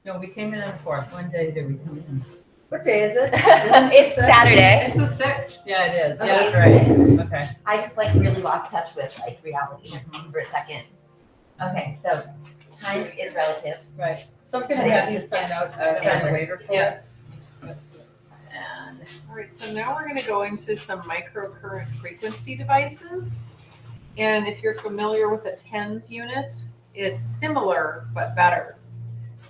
No, we came in on the 4th. One day did we come in? What day is it? It's Saturday. It's the 6th. Yeah, it is. Yeah. That's right. Okay. I just like really lost touch with like reality for a second. Okay, so time is relative. Right. So I'm gonna have you sign out, sign a waiver for us. Yes. And All right, so now we're going to go into some microcurrent frequency devices. And if you're familiar with a TENS unit, it's similar but better.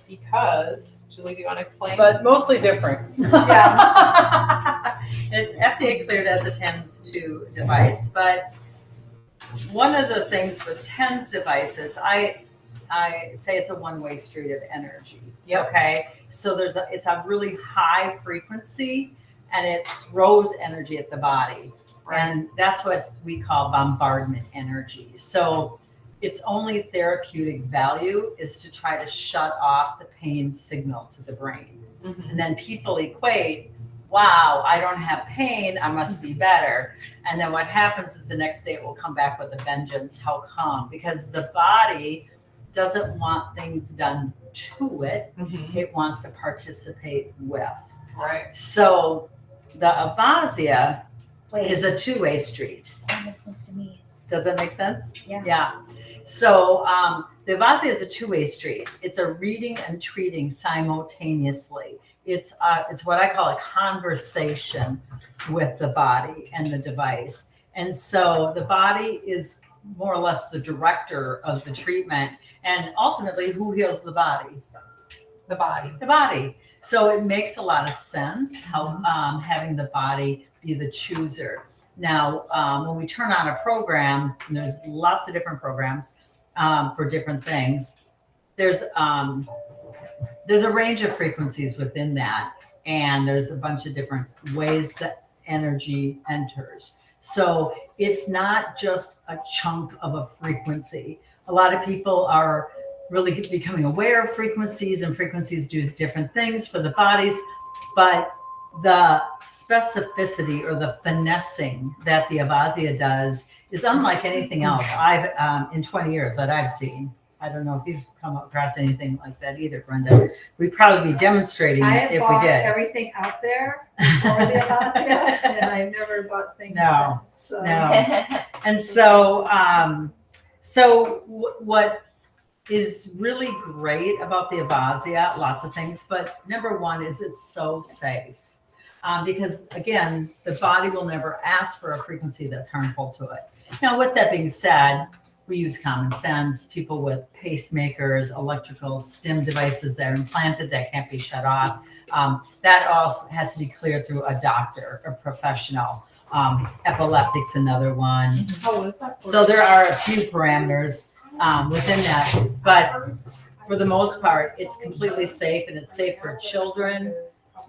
Because, Julie, do you want to explain? but mostly different. Yeah. It's FDA cleared as a TENS 2 device, but one of the things with TENS devices, I say it's a one-way street of energy. Yep. Okay, so it's a really high frequency, and it throws energy at the body, and that's what we call bombardment energy. So its only therapeutic value is to try to shut off the pain signal to the brain. Mhm. And then people equate, wow, I don't have pain, I must be better. And then what happens is the next day it will come back with a vengeance. How come? Because the body doesn't want things done to it, Mhm. it wants to participate with. Right. So the Avasia Wait, is a two-way street. that makes sense to me. Does that make sense? Yeah. Yeah. So the Avasia is a two-way street. It's a reading and treating simultaneously. It's what I call a conversation with the body and the device. And so the body is more or less the director of the treatment. And ultimately, who heals the body? The body. The body. So it makes a lot of sense how having the body be the chooser. Now, when we turn on a program, and there's lots of different programs for different things, there's a range of frequencies within that. And there's a bunch of different ways that energy enters. So it's not just a chunk of a frequency. A lot of people are really becoming aware of frequencies, and frequencies do different things for the bodies, but the specificity or the finessing that the Avasia does is unlike anything else I've in 20 years that I've seen. I don't know if you've come across anything like that either, Brenda. We'd probably be demonstrating I it have if we bought did. everything out there for the Avasia, and I've never bought things No, since. So. no. And so, what is really great about the Avasia, lots of things, but number one is it's so safe. Because again, the body will never ask for a frequency that's harmful to it. Now, with that being said, we use common sense. People with pacemakers, electrical stim devices that are implanted that can't be shut off. That also has to be cleared through a doctor, a professional. Epileptic's another one. So there are a few parameters within that, but for the most part, it's completely safe, and it's safe for children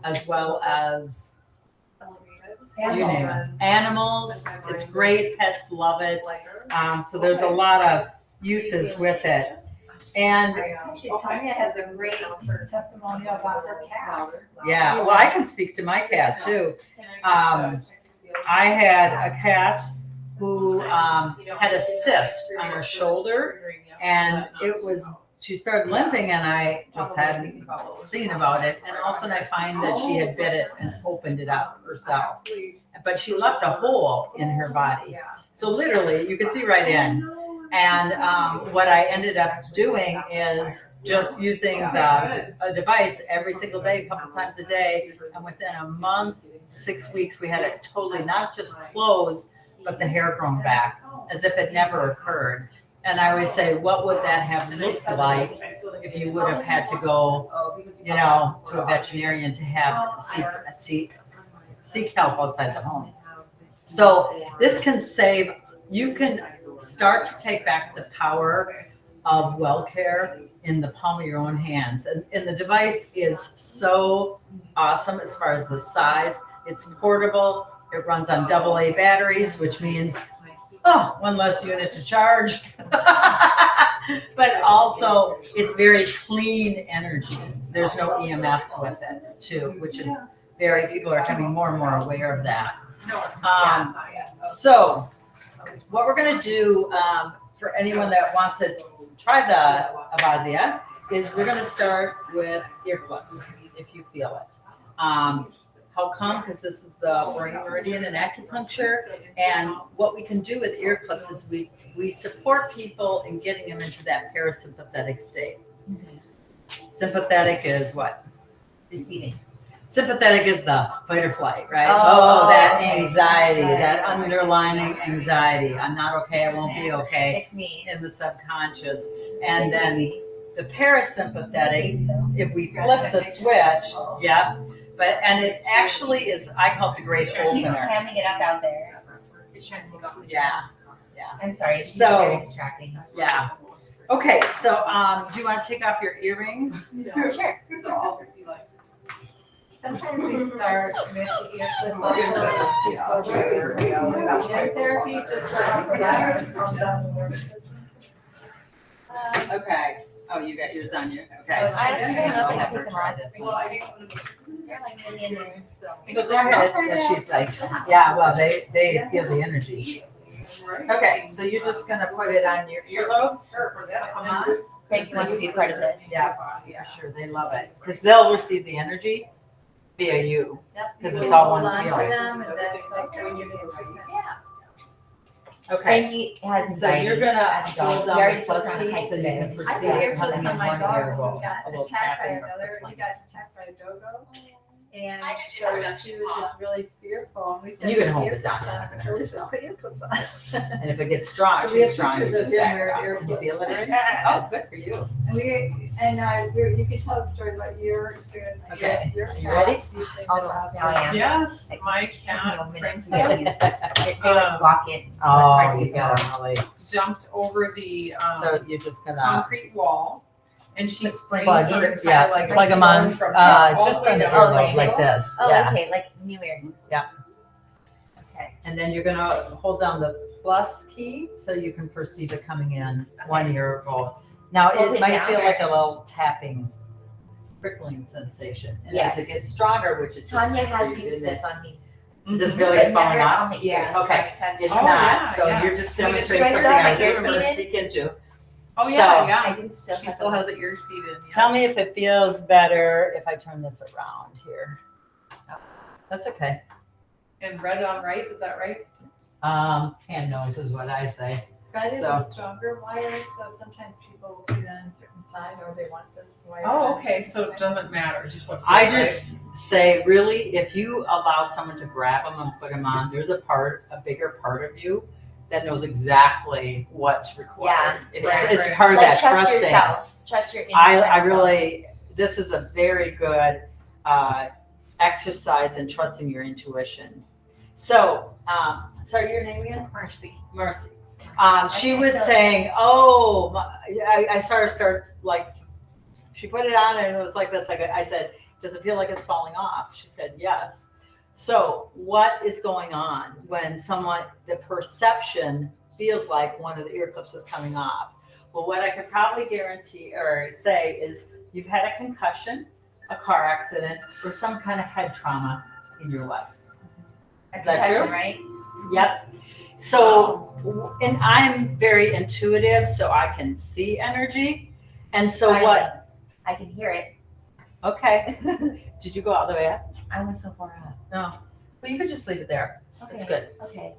as well as you name it. Animals. It's great. Pets love it. So there's a lot of uses with it. And Actually, Tanya has a great testimonial about her cat. yeah, well, I can speak to my cat too. I had a cat who had a cyst on her shoulder, and she started limping, and I just hadn't seen about it. And all of a sudden I find that she had bit it and opened it up herself. But she left a hole in her body. So literally you could see right in. And what I ended up doing is just using a device every single day, a couple times a day. And within a month, 6 weeks, we had it totally not just closed, but the hair grown back as if it never occurred. And I always say, what would that have looked like if you would have had to go, to a veterinarian to have seek help outside the home? So this can save. You can start to take back the power of well care in the palm of your own hands. And the device is so awesome as far as the size. It's portable. It runs on AA batteries, which means one less unit to charge. But also it's very clean energy. There's no EMFs with it too, which is people are becoming more and more aware of that. So what we're going to do for anyone that wants to try the Avasia is we're going to start with ear clips, if you feel it. How come? Because this is the brain meridian and acupuncture. And what we can do with ear clips is we support people in getting them into that parasympathetic state. Sympathetic is what? Receiving. Sympathetic is the fight or flight, right? Oh, that okay. anxiety, Right. that underlining anxiety. I'm not okay, I won't be okay. It's me. In the subconscious. And then the parasympathetic, if we flip the switch, and it actually is, I call it the great She's opener. hamming it up out there. Yeah. I'm sorry. She's So- very distracting. Yeah. Okay, so do you want to take off your earrings? Sure. Sometimes we start with the ear clips also. Gene therapy just for outside. Okay. Oh, you got yours on you. Okay. I don't even know if I I'll can have take her them try off. this Well, one. they're like really in there. So go ahead. And she's like, yeah, well, they feel the energy. Okay, so you're just gonna put it on your earlobes? Frank wants to be part of this. Yeah, for sure, they love it. Because they'll receive the energy via you. Because it's all one Hold on to feeling. them, and that's like when you're doing treatment. Okay, Frankie has so anxiety. you're gonna as a dog. hold We down already the took plus her on a key hike so you today. can I perceive put earplugs having on my one dog ear who roll, got a little attacked by tapping or another, he something. got attacked by a dogo. And so she was just really fearful. And we said, You can "Put hold it earplugs down, on." you're not gonna So we hurt said, yourself. "Put earplugs on." And if it gets strong, So we have too strong, you pictures of just him back wearing off. You earplugs. feel it? Oh, good for you. And you can tell the story about your experience. Okay. Your Are you cat. ready? You think Almost. about Now I am. Yes, Like, my just cat, give me a minute, Princess, They like walk in, so it's Oh, hard to you get gotta out. really, jumped over the so you're just gonna concrete wall, and she sprained plug, her entire yeah, leg. plug them on, From all just the way on the down. Oh, earlobe like this, Oh, yeah. okay, like new earrings. Yeah. Okay. And then you're gonna hold down the plus key so you can perceive it coming in one ear or both. Now, Hold it it might down feel or- like a little tapping, prickling sensation. And as it Yes. gets stronger, which it just. Tanya has you used didn't- this on me. Just feel like it's But falling never off? on the ears. Okay. That makes sense. It's Oh, not, yeah, so yeah. you're just We just demonstrating tried to something have I my was ear just gonna seated. speak into. Oh, yeah, So- yeah. I do still She have still them. has it ear seated. Yeah. Tell me if it feels better if I turn this around here. That's okay. And red on right, is that right? Hand noise is what I say. Right, is So- a stronger wire, so sometimes people will put it on a certain side or they want the wire. Oh, on okay, a so certain it doesn't matter, just what feels I right. just say, really, if you allow someone to grab them and put them on, there's a bigger part of you that knows exactly what's required. Right, It's right. part of Like that trust trusting. yourself. Trust your I inner self. really, this is a very good exercise in trusting your intuition. So, sorry, your name again? Mercy. Mercy. She was saying, "Oh, I saw her start like." She put it on and it was like this. Like I said, "Does it feel like it's falling off?" She said, "Yes." So, what is going on when the perception feels like one of the ear clips is coming off? Well, what I could probably guarantee or say is you've had a concussion, a car accident, or some kind of head trauma in your life. A Is that concussion, true? right? Yep. So, and I'm very intuitive, so I can see energy. And so I can hear it. Okay. Did you go all the way up? I went so far up. No. Well, you could just leave it there. Okay. That's good. Okay.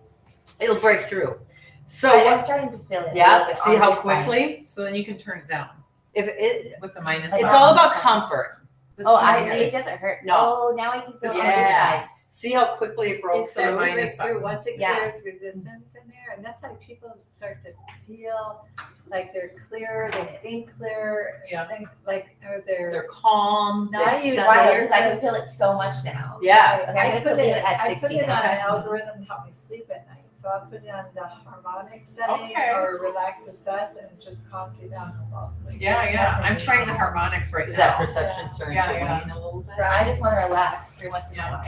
It'll break through. So, I'm starting to feel it. a little yeah, bit see on how this side. quickly? So then you can turn it down If it, with the minus. Like it's button. all about comfort. This Oh, one here. it doesn't hurt. No. Oh, now I can feel it on this Yeah. side. See how quickly it broke It starts through? to minus break through button. once it Yeah. clears resistance in there, and that's how people start to feel like they're clear, they think clear, Yeah. think like or they're. They're calm. Now they you settle. Wires, I can feel it so much now. Yeah. Okay, I'm gonna put it at I put 60 it on now. an algorithm to help me sleep at night. So I put it on the harmonic setting Okay. or relax assess, and it just calms you down and fall asleep. Yeah, yeah. That's I'm trying the amazing. harmonics right Is now. that perception starting Yeah, to yeah. wane a little bit? I just want to relax every once in a Yeah. while.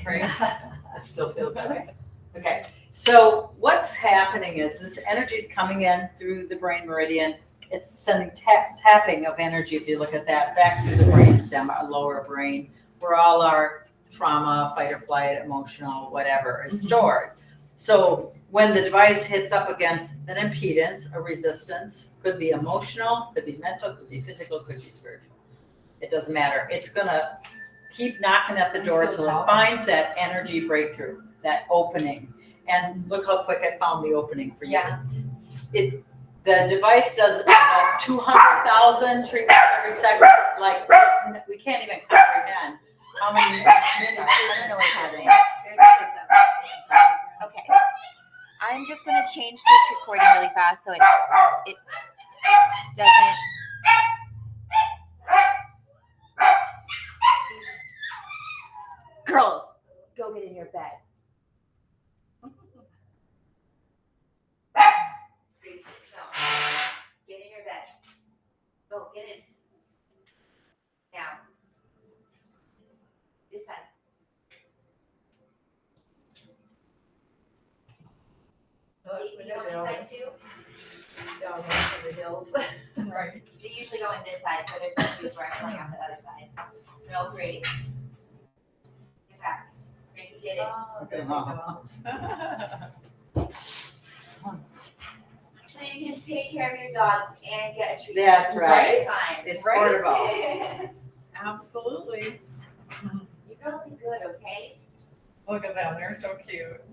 Right. It still feels that way. Okay, so what's happening is this energy is coming in through the brain meridian. It's sending tapping of energy, if you look at that, back through the brain stem, our lower brain, where all our trauma, fight or flight, emotional, whatever is stored. So when the device hits up against an impedance, a resistance, could be emotional, could be mental, could be physical, could be spiritual. It doesn't matter. It's gonna keep knocking at the door till it finds that energy breakthrough, that opening. And look how quick it found the opening for you. Yeah. The device does about 200,000 treatments every second. Like, we can't even comprehend how many minutes. I don't know what's happening. Okay. I'm just gonna change this recording really fast so it doesn't. Girls, go get in your bed. Get in your bed. Go, get in. Now. This side. Daisy, you go inside too? Down into the hills. Right. They usually go in this side, so they're confused where I'm going on the other side. No, Grace. Get back. Frankie, get it. Oh, there we go. So you can take care of your dogs and get a treat. That's at the right. same time. It's Right. portable. Absolutely. You girls be good, okay? Look at them. They're so cute.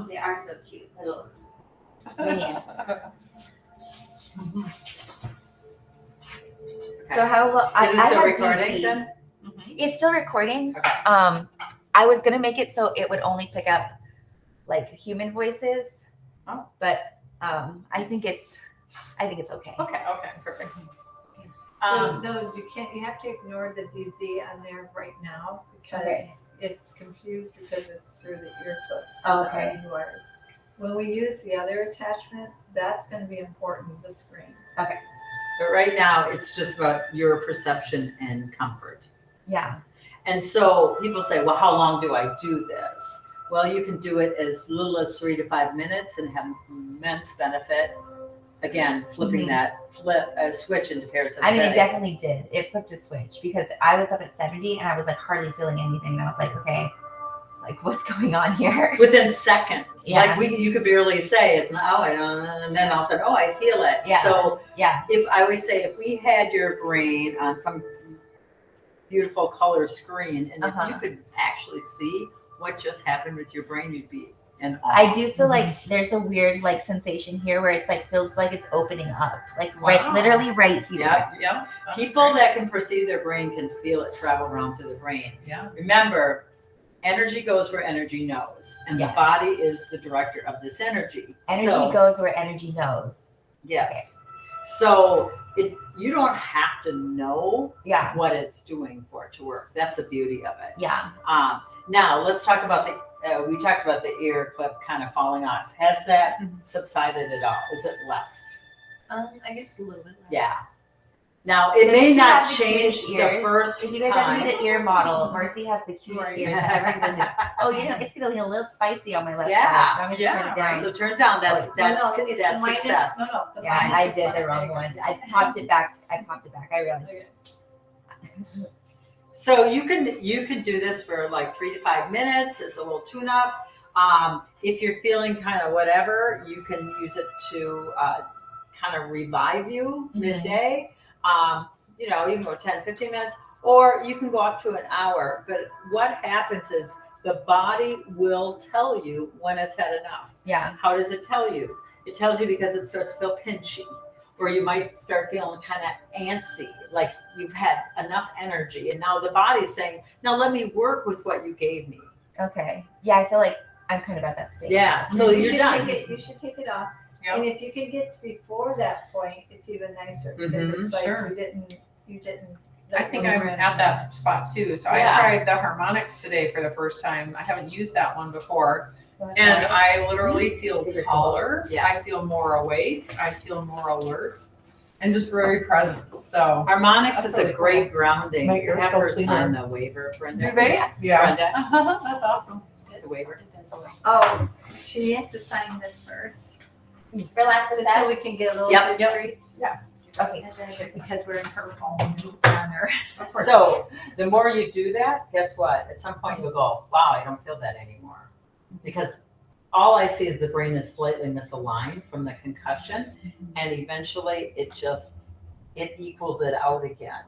They are so cute, little minions. So how Is this I still have recording DC. then? Mhm. It's still recording. Okay. I was gonna make it so it would only pick up like human voices. Oh. But I think it's okay. Okay. Okay, perfect. So, no, you have to ignore the DZ on there right now because Okay. it's confused because it's through the ear clips. Oh, and the okay. RD wires. When we use the other attachment, that's gonna be important, the screen. But right now, it's just about your perception and comfort. Yeah. And so people say, well, how long do I do this? Well, you can do it as little as 3 to 5 minutes and have immense benefit. Again, flipping that switch into parasympathetic. I mean, it definitely did. It flipped a switch because I was up at 70 and I was like hardly feeling anything. And I was like, okay, like what's going on here? Within seconds. Yeah. Like you could barely say it's now, and then all of a sudden, oh, I feel it. Yeah. So Yeah. if I always say, if we had your brain on some beautiful color screen, and if you could actually see what just happened with your brain, you'd be in awe. I do feel like there's a weird like sensation here where it's like feels like it's opening up, like right, literally right here. Yep. Yeah. People that can perceive their brain can feel it travel around through the brain. Yeah. Remember, energy goes where energy knows, and Yes. the body is the director of this energy. Energy So, goes where energy knows. yes. So you don't have to know Yeah. what it's doing for it to work. That's the beauty of it. Yeah. Now let's talk about we talked about the ear clip kind of falling off. Has that subsided at all? Is it less? I guess a little bit less. Yeah. Now it Doesn't may she not have the change cutest the ears? first If you guys time. ever need an ear model, Marcy has the cutest Right. ears that ever existed. Oh, you know, it's gonna be a little spicy on my left Yeah. side, so I'm gonna Yeah. turn it down. So turn it down. That's No, it's that's the minus- success. No, the Yeah, minus I is did what the I wrong figured. one. I popped it back. I realized. Okay. So you can do this for like 3 to 5 minutes. It's a little tune up. If you're feeling kind of whatever, you can use it to kind of revive you midday. You know, you can go 10, 15 minutes, or you can go up to an hour. But what happens is the body will tell you when it's had enough. Yeah. How does it tell you? It tells you because it starts to feel pinchy, or you might start feeling kind of antsy, like you've had enough energy. And now the body's saying, now let me work with what you gave me. Okay. Yeah, I feel like I'm kind of at that stage. Yeah, so You you're should done. you should take it off. Yep. And if you can get to before that point, it's even nicer because it's like Sure. you didn't. I think I'm at that spot too. So Yeah. I tried the harmonics today for the first time. I haven't used that one before. And I literally feel taller. Yeah. I feel more awake. I feel more alert and just very present. So Harmonics That's is really a great grounding. My ears Have go her cleaner. sign the waiver, Brenda. do they? Brenda, That's awesome. the waiver. Oh, she has to sign this first, Relax just so we can get a little Yep. history. Okay. And then because we're in her home, on her. So the more you do that, guess what? At some point you'll go, wow, I don't feel that anymore. Because all I see is the brain is slightly misaligned from the concussion, and eventually it equals it out again.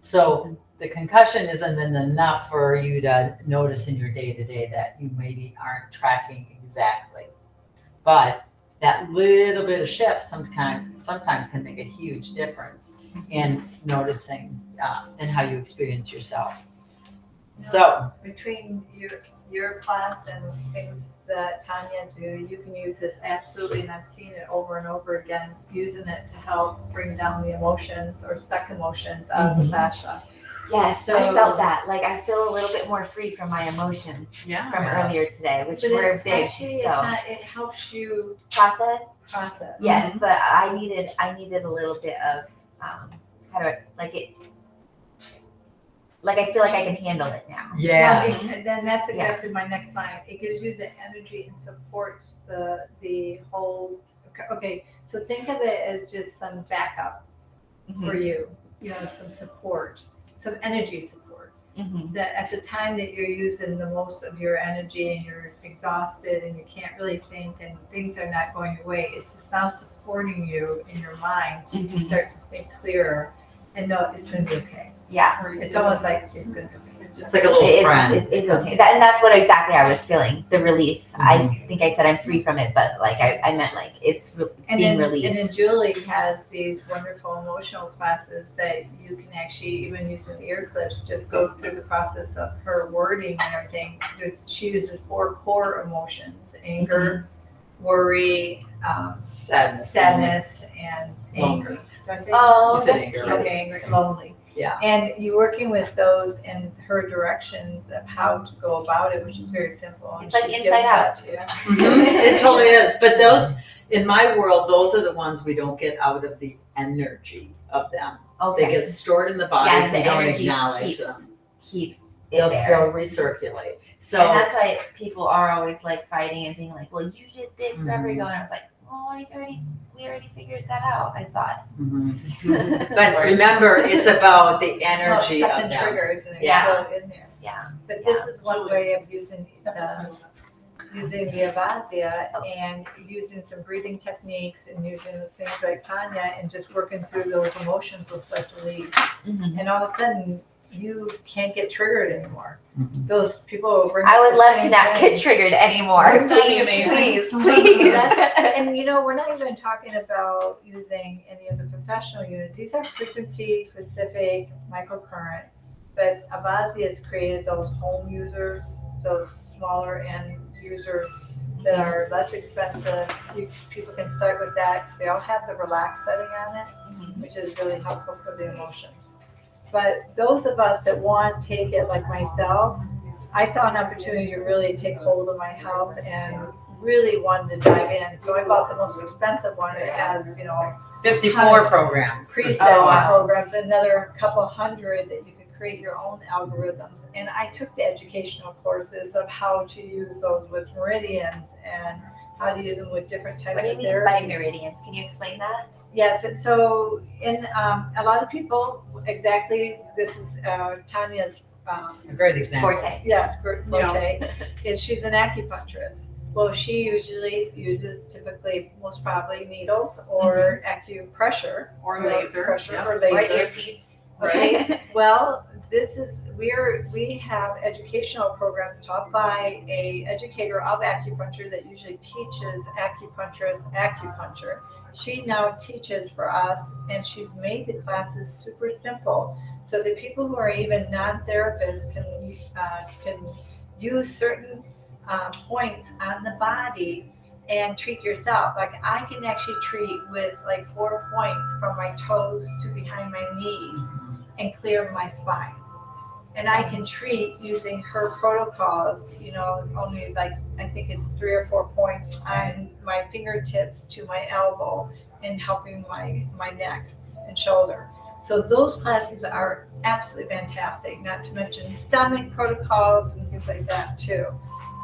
So the concussion isn't enough for you to notice in your day-to-day that you maybe aren't tracking exactly. But that little bit of shift sometimes can make a huge difference in noticing and how you experience yourself. So Between your class and things that Tanya do, you can use this absolutely, and I've seen it over and over again, using it to help bring down the emotions or stuck emotions out of the fascia. Yes, So- I felt that. Like I feel a little bit more free from my emotions Yeah. from earlier today, which But were it, big. actually, it's So not, it helps you process. process. Yes, but I needed a little bit of how do I like it? Like I feel like I can handle it now. yeah, And then that's exactly my next line. It gives you the energy and supports the whole. Okay, so think of it as just some backup for you. You know, some support, some energy support. That at the time that you're using the most of your energy and you're exhausted and you can't really think and things are not going your way, it's just now supporting you in your mind so you can start to think clearer and know it's going to be okay. Yeah. It's almost like it's going to be okay. It's like a little friend. Is okay. And that's what exactly I was feeling, the relief. I think I said I'm free from it, but like I meant like it's being relieved. And then Julie has these wonderful emotional classes that you can actually, even using ear clips, just go through the process of her wording and everything. She uses 4 core emotions: anger, worry, sadness, and anger. Did I say Oh, You said that's anger, cute. right? okay, anger, lonely. Yeah. And you're working with those and her directions of how to go about it, which is very simple. And It's like she Inside gives Out. that to you. It totally is. But those, in my world, those are the ones we don't get out of the energy of them. They get stored in the body Yeah, if the we don't energy acknowledge them. keeps it They'll there. still recirculate. So And that's why people are always like fighting and being like, well, you did this forever ago. And I was like, well, we already figured that out, I thought. But remember, it's about the energy Well, of such them. triggers and it's Yeah. still in there. Yeah. But this is one way of using the Avazia and using some breathing techniques and using things like Tanya and just working through those emotions will start to leave. Mhm. And all of a sudden, you can't get triggered anymore. Mhm. Those people will bring I up would the love to same not thing. get triggered anymore. That'd be Please, amazing. please. And we're not even talking about using any of the professional units. These are frequency specific microcurrent. But Avazia has created those home users, those smaller end users that are less expensive. People can start with that because they all have the relax setting on it, which is really helpful for the emotions. But those of us that want to take it like myself, I saw an opportunity to really take hold of my health and really wanted to dive in. So I bought the most expensive one. It has, 54 programs. preset programs, another couple hundred that you can create your own algorithms. And I took the educational courses of how to use those with meridians and how to use them with different types What do you of mean therapies. by meridians? Can you explain that? Yes, and so in a lot of people, exactly, this is Tanya's A great example. Forte. yes, forte, is she's an acupuncturist. Well, she usually uses typically, most probably needles or acupressure. Or laser. Pressure Yep. or Or lasers. earpiece. Okay, well, we have educational programs taught by a educator of acupuncture that usually teaches acupuncturists acupuncture. She now teaches for us, and she's made the classes super simple, so that people who are even non-therapists can use certain points on the body and treat yourself. Like I can actually treat with like 4 points from my toes to behind my knees and clear my spine. And I can treat using her protocols, only like, I think it's 3 or 4 points on my fingertips to my elbow and helping my neck and shoulder. So those classes are absolutely fantastic, not to mention stomach protocols and things like that too.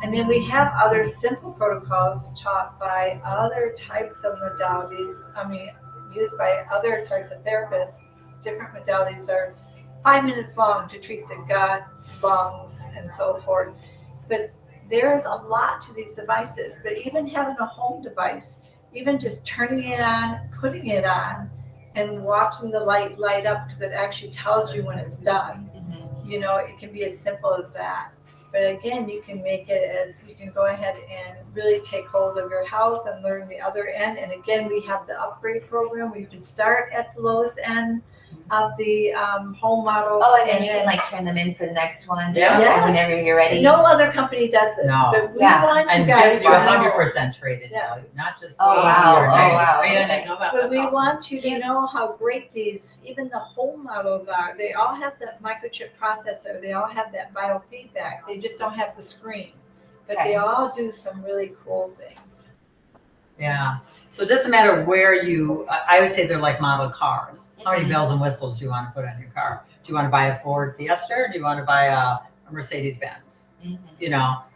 And then we have other simple protocols taught by other types of modalities, used by other types of therapists. Different modalities are 5 minutes long to treat the gut, lungs, and so forth. But there's a lot to these devices. But even having a home device, even just turning it on, putting it on, and watching the light up because it actually tells you when it's done. It can be as simple as that. But again, you can make it as you can go ahead and really take hold of your health and learn the other end. And again, we have the upgrade program where you can start at the lowest end of the home models. Oh, and then you can like turn them in for the next one. Yeah. Yes. Whenever you're ready. No other company does this, No. but we Yeah. want you And guys gives to you know. 100% trade-in Yes. value, not just Oh, 80 wow. or Oh, 90. wow. I didn't know that. But That's we awesome. want you to know how great these, even the home models are. They all have the microchip processor. They all have that biofeedback. They just don't have the screen. But Okay. they all do some really cool things. Yeah. So it doesn't matter where I always say they're like model cars. How many Mhm. bells and whistles do you want to put on your car? Do you want to buy a Ford Fiesta or do you want to buy a Mercedes Benz? Yeah,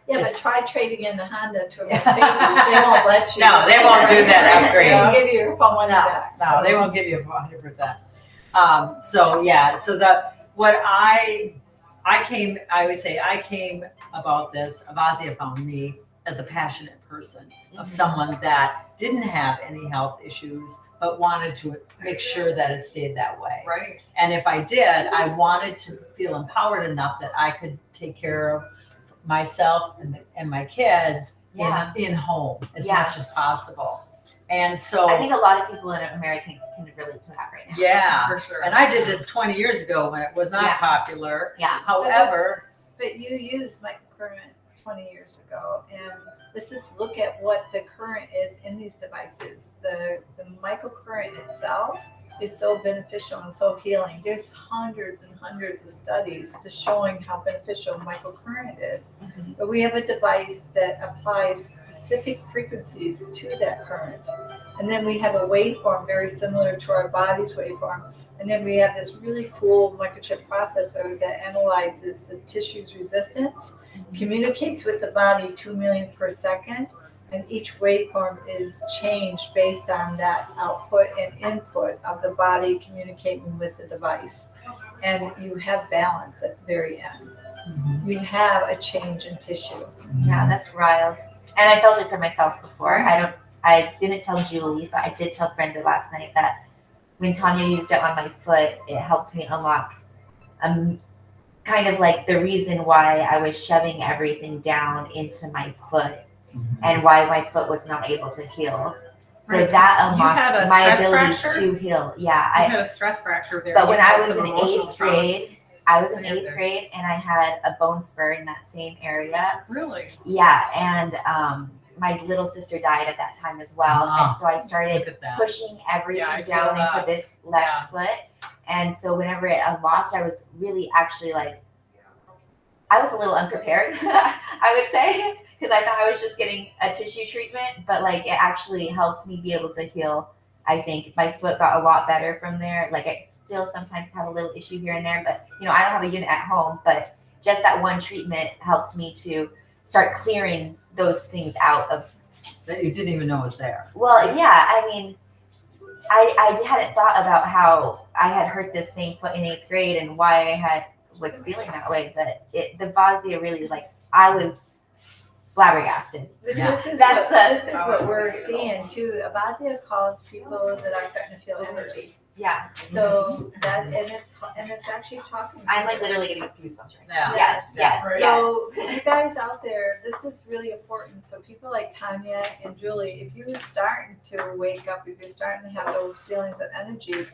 but It's- try trading in the Honda to a Mercedes. They won't let you. No, they won't do that upgrade. They won't give you your phone money No, back. no, So- they won't give you 100%. I always say I came about this, Avazia found me as a passionate person of someone that didn't have any health issues, but wanted to make sure that it stayed that way. Right. And if I did, I wanted to feel empowered enough that I could take care of myself and my kids in home as much as possible. And so I think a lot of people in America can relate to that right now. yeah, For sure. and I did this 20 years ago when it was not popular. Yeah. However, But you used microcurrent 20 years ago, and let's just look at what the current is in these devices. The microcurrent itself is so beneficial and so healing. There's hundreds and hundreds of studies just showing how beneficial microcurrent is. But we have a device that applies specific frequencies to that current. And then we have a waveform very similar to our body's waveform. And then we have this really cool microchip processor that analyzes the tissue's resistance, communicates with the body 2 million per second, and each waveform is changed based on that output and input of the body communicating with the device. And you have balance at the very end. You have a change in tissue. Yeah, that's wild. And I felt it for myself before. I didn't tell Julie, but I did tell Brenda last night that when Tanya used it on my foot, it helped me unlock kind of like the reason why I was shoving everything down into my foot and why my foot was not able to heal. So Right, that you had unlocked a my stress ability fracture? to heal. Yeah, I had a stress fracture there. But when You I had was some in emotional 8th trauma. grade, I was in Same 8th there. grade and I had a bone spur in that same area. Really? Yeah, and my little sister died at that time as well. Ah, And so I look started at that. pushing everything Yeah, I feel down into that. this left foot. And so whenever it unlocked, I was really actually like, I was a little unprepared, I would say, because I thought I was just getting a tissue treatment, but like it actually helped me be able to heal. I think my foot got a lot better from there. Like I still sometimes have a little issue here and there, but you know, I don't have a unit at home, but just that one treatment helps me to start clearing those things out of. that you didn't even know was there. Well, yeah, I mean, I hadn't thought about how I had hurt this same foot in 8th grade and why I was feeling that way, but the Vazia really, like, I was flabbergasted. But Yeah. this is That's this is what we're seeing too. Abasia calls people that are starting to feel energy. Yeah, So that and it's actually talking. to I'm like you. literally getting goosebumps right now. Yeah. Yes, yes, Right. So yes. you guys out there, this is really important. So people like Tanya and Julie, if you're starting to wake up, if you're starting to have those feelings of energy,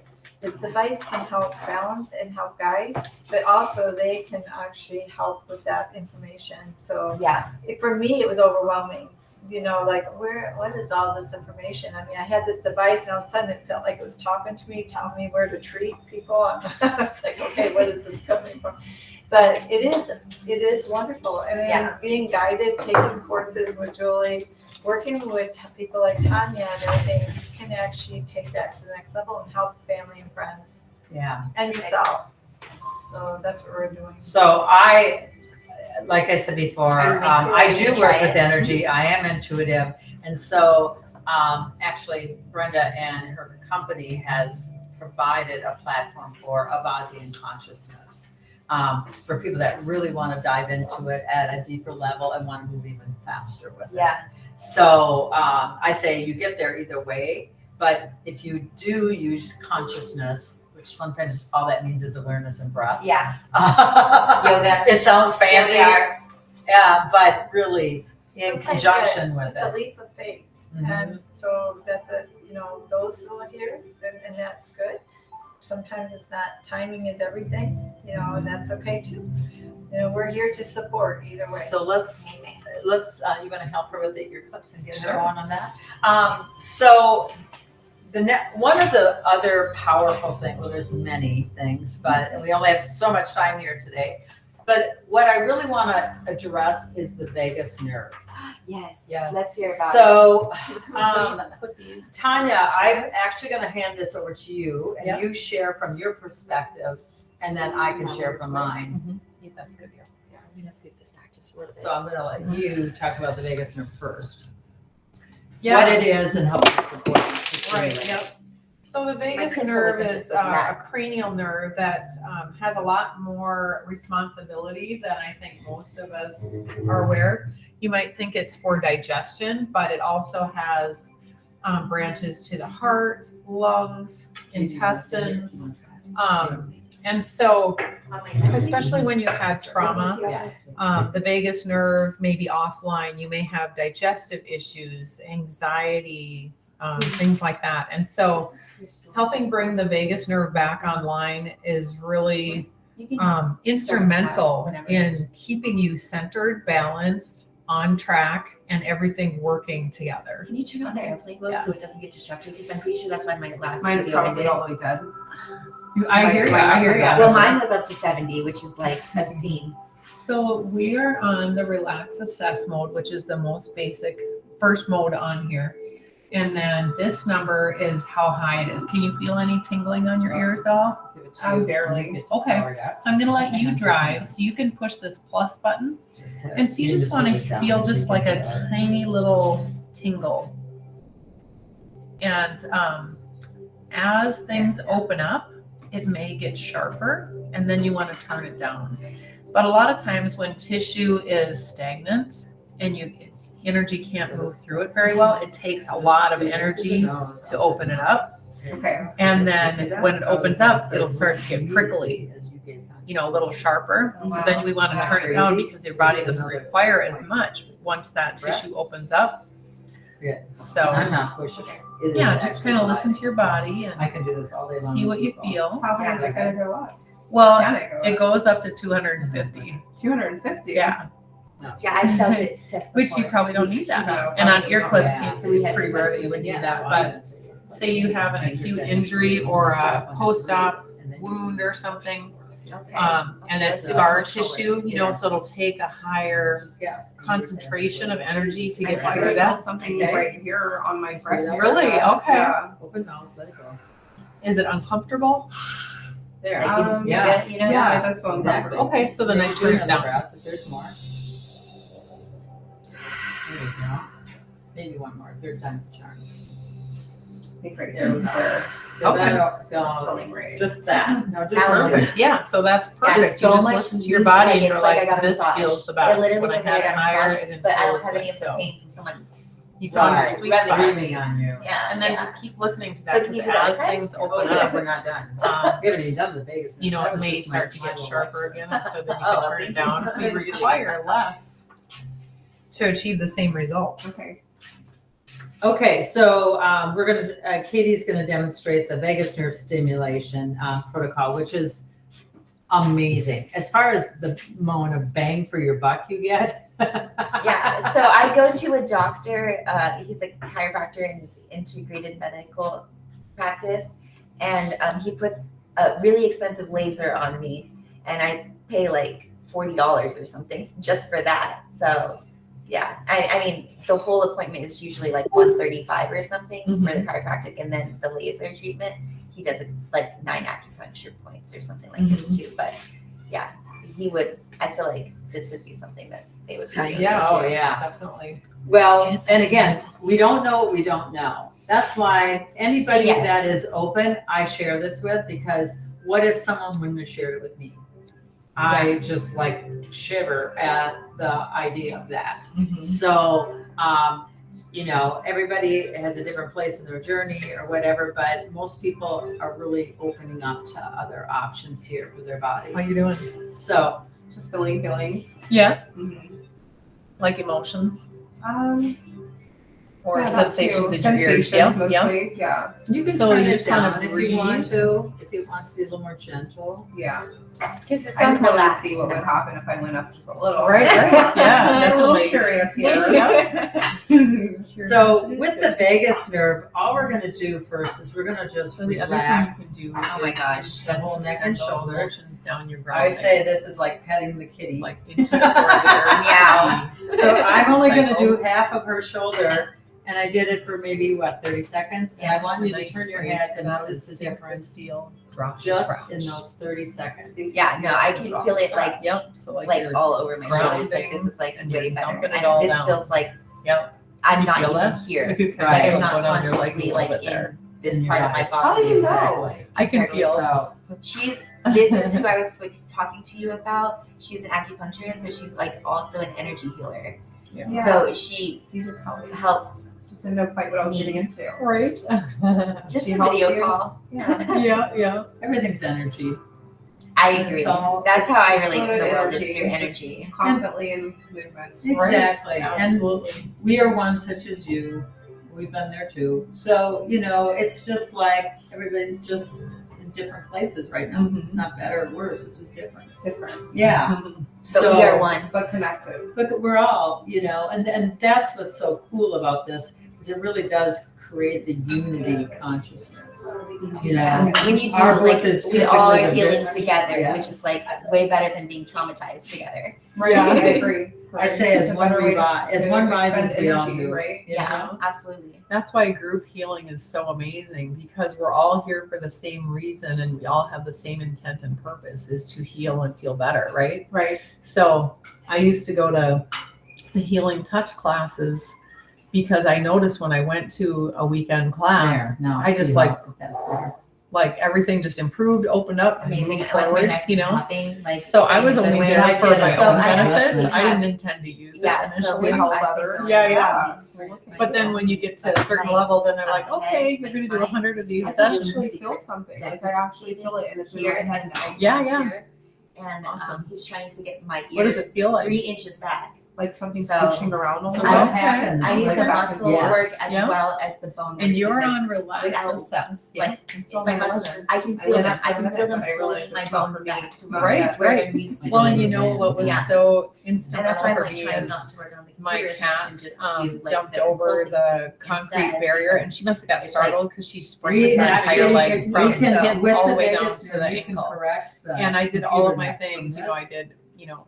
this device can help balance and help guide, but also they can actually help with that information. So Yeah, for me, it was overwhelming. You know, like what is all this information? I mean, I had this device and all of a sudden it felt like it was talking to me, telling me where to treat people. I was like, okay, what is this coming from? But it is wonderful. And then being guided, taking courses with Julie, working with people like Tanya and everything, you can actually take that to the next level and help family and friends Yeah. and yourself. So that's what we're doing. So like I said before, I do work with energy. I am intuitive. And so actually Brenda and her company has provided a platform for Avazian consciousness for people that really want to dive into it at a deeper level and want to move even faster with it. yeah, So I say you get there either way, but if you do use consciousness, which sometimes all that means is awareness and breath. yeah. Yoga. It sounds fancy. Here we are. Yeah, but really in Sometimes conjunction with it's a it. leap of faith. Mhm. And so that's those little years, and that's good. Sometimes it's not, timing is everything, and that's okay too. We're here to support either way. So let's Amazing. you want to help her with your clips and get her Sure. going on that? So one of the other powerful things, well, there's many things, but we only have so much time here today. But what I really want to address is the vagus nerve. Yes. Yes. Let's hear about it. So, Put these. Tanya, I'm actually going to hand this over to you, and Yep. you share from your perspective, and then I can share from mine. Yeah, that's good. Yeah. I'm gonna scoop this back just a little bit. So I'm going to let you talk about the vagus nerve first. Yeah. What it is and how it's important. Right, yep. So the vagus crystal nerve was is interested in that. a cranial nerve that has a lot more responsibility than I think most of us are aware. You might think it's for digestion, but it also has branches to the heart, lungs, intestines. And so, especially when you had trauma, the vagus nerve may be offline. You may have digestive issues, anxiety, things like that. And so helping bring the vagus nerve back online is really instrumental in keeping you centered, balanced, on track, and everything working together. Can you turn on the airplane mode so it doesn't get distracted? Because I'm pretty sure that's why my last Mine's video probably ended. all the way dead. I hear you. Well, mine was up to 70, which is like obscene. So we are on the relax assess mode, which is the most basic first mode on here. And then this number is how high it is. Can you feel any tingling on your ears at all? Barely. Okay. So I'm gonna let you drive, so you can push this plus button. And so you just want to feel just like a tiny little tingle. And as things open up, it may get sharper, and then you want to turn it down. But a lot of times when tissue is stagnant and energy can't move through it very well, it takes a lot of energy to open it up. Okay. And then when it opens up, it'll start to get prickly, a little sharper. So then we want to turn it down because your body doesn't require as much once that tissue opens up. So I'm not pushing it. yeah, just kind of listen to your body I and can do this all day long. see what you feel. How high is it gonna go up? Well, Can it go it up? goes up to 250. 250? Yeah, Yeah, I felt it stiff. which you before. probably don't need that. No. And on ear clips, Yeah. it's pretty rare that you would need that. But say you have an acute injury or a post-op wound or something, Okay. and it's scar tissue, so it'll take a higher concentration of energy to get I through feel that. something right here on my breast. Really? Okay. Yeah. Open mouth, let it go. Is it uncomfortable? There. Yeah. You Yeah, it does feel Exactly. uncomfortable. Okay, so then I turn it down. Breath, but there's more. There you go. Maybe one more. Third time's the charm. I think right there was where Okay. Feel it's feeling right. just that. No, just That was Perfect. Yeah, so that's perfect. so You just much listen to your ease, body like, and you're it's like I like, got a this massage. feels the It best. literally When I feels like had I it got a higher, massage, it didn't but I feel don't as have any good. of the So pain from someone. you found your Right. sweet spot. Breathing on you. Yeah. And then yeah. just keep listening to So that can because you do that as again? things Oh, open yeah, up, we're not done. um, We haven't even done the Vegas. it That was may just start my to get little sharper lecture. again, so then you Oh, can turn thank it you. down. So you require less to achieve the same result. Okay. Okay, so Katie's gonna demonstrate the vagus nerve stimulation protocol, which is amazing. As far as the amount of bang for your buck you get. Yeah, so I go to a doctor. He's a chiropractor in his integrated medical practice, and he puts a really expensive laser on me, and I pay like $40 or something just for that. So, yeah, I mean, the whole appointment is usually like $135 or something for the chiropractic, and then the laser treatment, he does like 9 acupuncture points or something like this too. But yeah, he would. I feel like this would be something that they would. Be really Yeah, into. Oh, yeah. Definitely. Well, and again, we don't know what we don't know. That's why anybody Yes. that is open, I share this with, because what if someone wouldn't have shared it with me? I just like shiver at the idea of that. So, everybody has a different place in their journey or whatever, but most people are really opening up to other options here for their body. How you doing? So, Just feeling feelings. Yeah, Mm-hmm. like emotions or Yeah, that sensations too. in your ears. Sensations Yeah. mostly. Yeah. you can So turn you it just wanna down if breathe. you want to, if it wants to be a little more gentle. Yeah. Because it I sounds just wanted to relaxed. see what would happen if I went up just a little. Right, right. Yeah, I'm a little definitely. curious here. So with the vagus nerve, all we're gonna do first is we're gonna just So the other relax thing you Oh can do my is gosh. the whole neck and send those shoulders. motions down your I grounding. say this is like petting the kitty. like into the corridor. Meow. So I'm only gonna Cycle. do half of her shoulder, and I did it for maybe 30 seconds. And I want you to Nice turn your phrase head for and that notice is the difference steel drop just crouch. in those 30 seconds. Yeah, no, I can feel it like Yep. So like, like you're- all over my shoulders. Like grounding this is like and way you're better. dumping it And all this down. feels like Yep. I'm You not feel even that? here. You can Like feel I'm it not go down your leg a consciously little like bit there. this In your part of my body. body. How do you know? Exactly. I can feel. So, This is who I was talking to you about. She's an acupuncturist, but she's like also an energy healer. Yeah. So she You just tell me. helps Just didn't know quite what I was getting into. Right. just She a helps video you? call. Yeah. Yeah. everything's energy. I agree. It's all- That's how I relate to Fluid the world is energy. through energy. Constantly in movement. Exactly. Right. And Absolutely. we are one such as you. We've been there too. So, it's just like everybody's just in different places right now. Mhm. It's not better or worse, it's just different. Different. Yeah. But we are one. But connected. But we're all, and that's what's so cool about this, is it really does create the unity consciousness. And when you do, Our like, work is we all are typically the healing different- together, Yeah. which is like way better than being traumatized together. Right. Yeah. I agree. I say as It's a one better way to- as one to rises, expend we all energy, do. right? Yeah, absolutely. That's why group healing is so amazing, because we're all here for the same reason and we all have the same intent and purpose, is to heal and feel better, right? Right. So I used to go to the healing touch classes because I noticed when I went to a weekend class, There, no, I just see like- how that's better. like everything just improved, opened up, and Amazing. moved I like my forward, neck you know? popping, like, So I was in a good only way. there I for get my it. own So I benefit. actually I didn't have- intend to use it Yeah, so initially. we whole have other- been Yeah, going yeah. for But then when you get to a certain my- level, then they're like, my okay, head, you're my going to do spine. 100 of these I Sessions. actually sessions. feel something. Like I actually feel it, and it's in my Here head and now. Yeah, yeah. here. And Awesome. he's trying to get my What ears does it feel like? 3 inches back. Like something So- switching around. So a I what little. happens? I need Like the back and muscle forth. work as Yeah. well as the bone work. And you're because, on relax without- assess. like, I'm it's still my on muscles. eleven. I can I feel did them. it I for can a feel minute, them but I realized pulling my it's not bones for me. back to Right, where right. they're used to Well, be. and you know what was Yeah. so And instrumental that's why I'm for like me trying is not to work on the my computers cat and just do like jumped the over consulting the concrete instead, barrier, and because she must have got it's like- startled because she This sprained is her not entire actually- leg here's from mine, the so- hip with all the the way down vagus to the nerve, you can ankle. correct the And I did all of my computer things. net You know, from I did,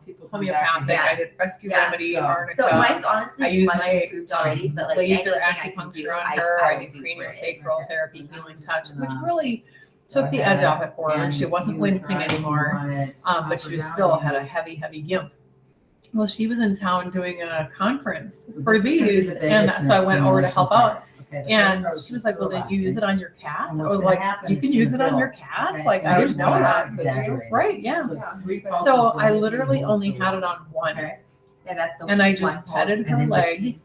People come homeopathic, back. I did rescue Yeah. remedy, So- arnica. So mine's I honestly use much my, improved already, but like laser anything I can do, acupuncture on her. I I will did do for cranial it. sacral Okay, therapy, so healing just, touch, which uh, really go took the ahead edge off it for her. and She wasn't you would wincing try to anymore, run it but up she or was down, still and had a heavy, heavy gimp. Well, she was in town doing a conference So for this is gonna be these, the and vagus so I nerve went over to help stimulation out. part. Okay, the first And part is she was just like, well, did you use it on your cat? And I what's was gonna like, happen you is can it's use gonna it on your build. cat? Okay, Like, so I you're didn't know not that. exaggerating. Right, yeah. So it's 3 pulses So per I minute, literally you only move had the it on one. Okay. Yeah, that's the And I one just pulse. petted And her then the leg.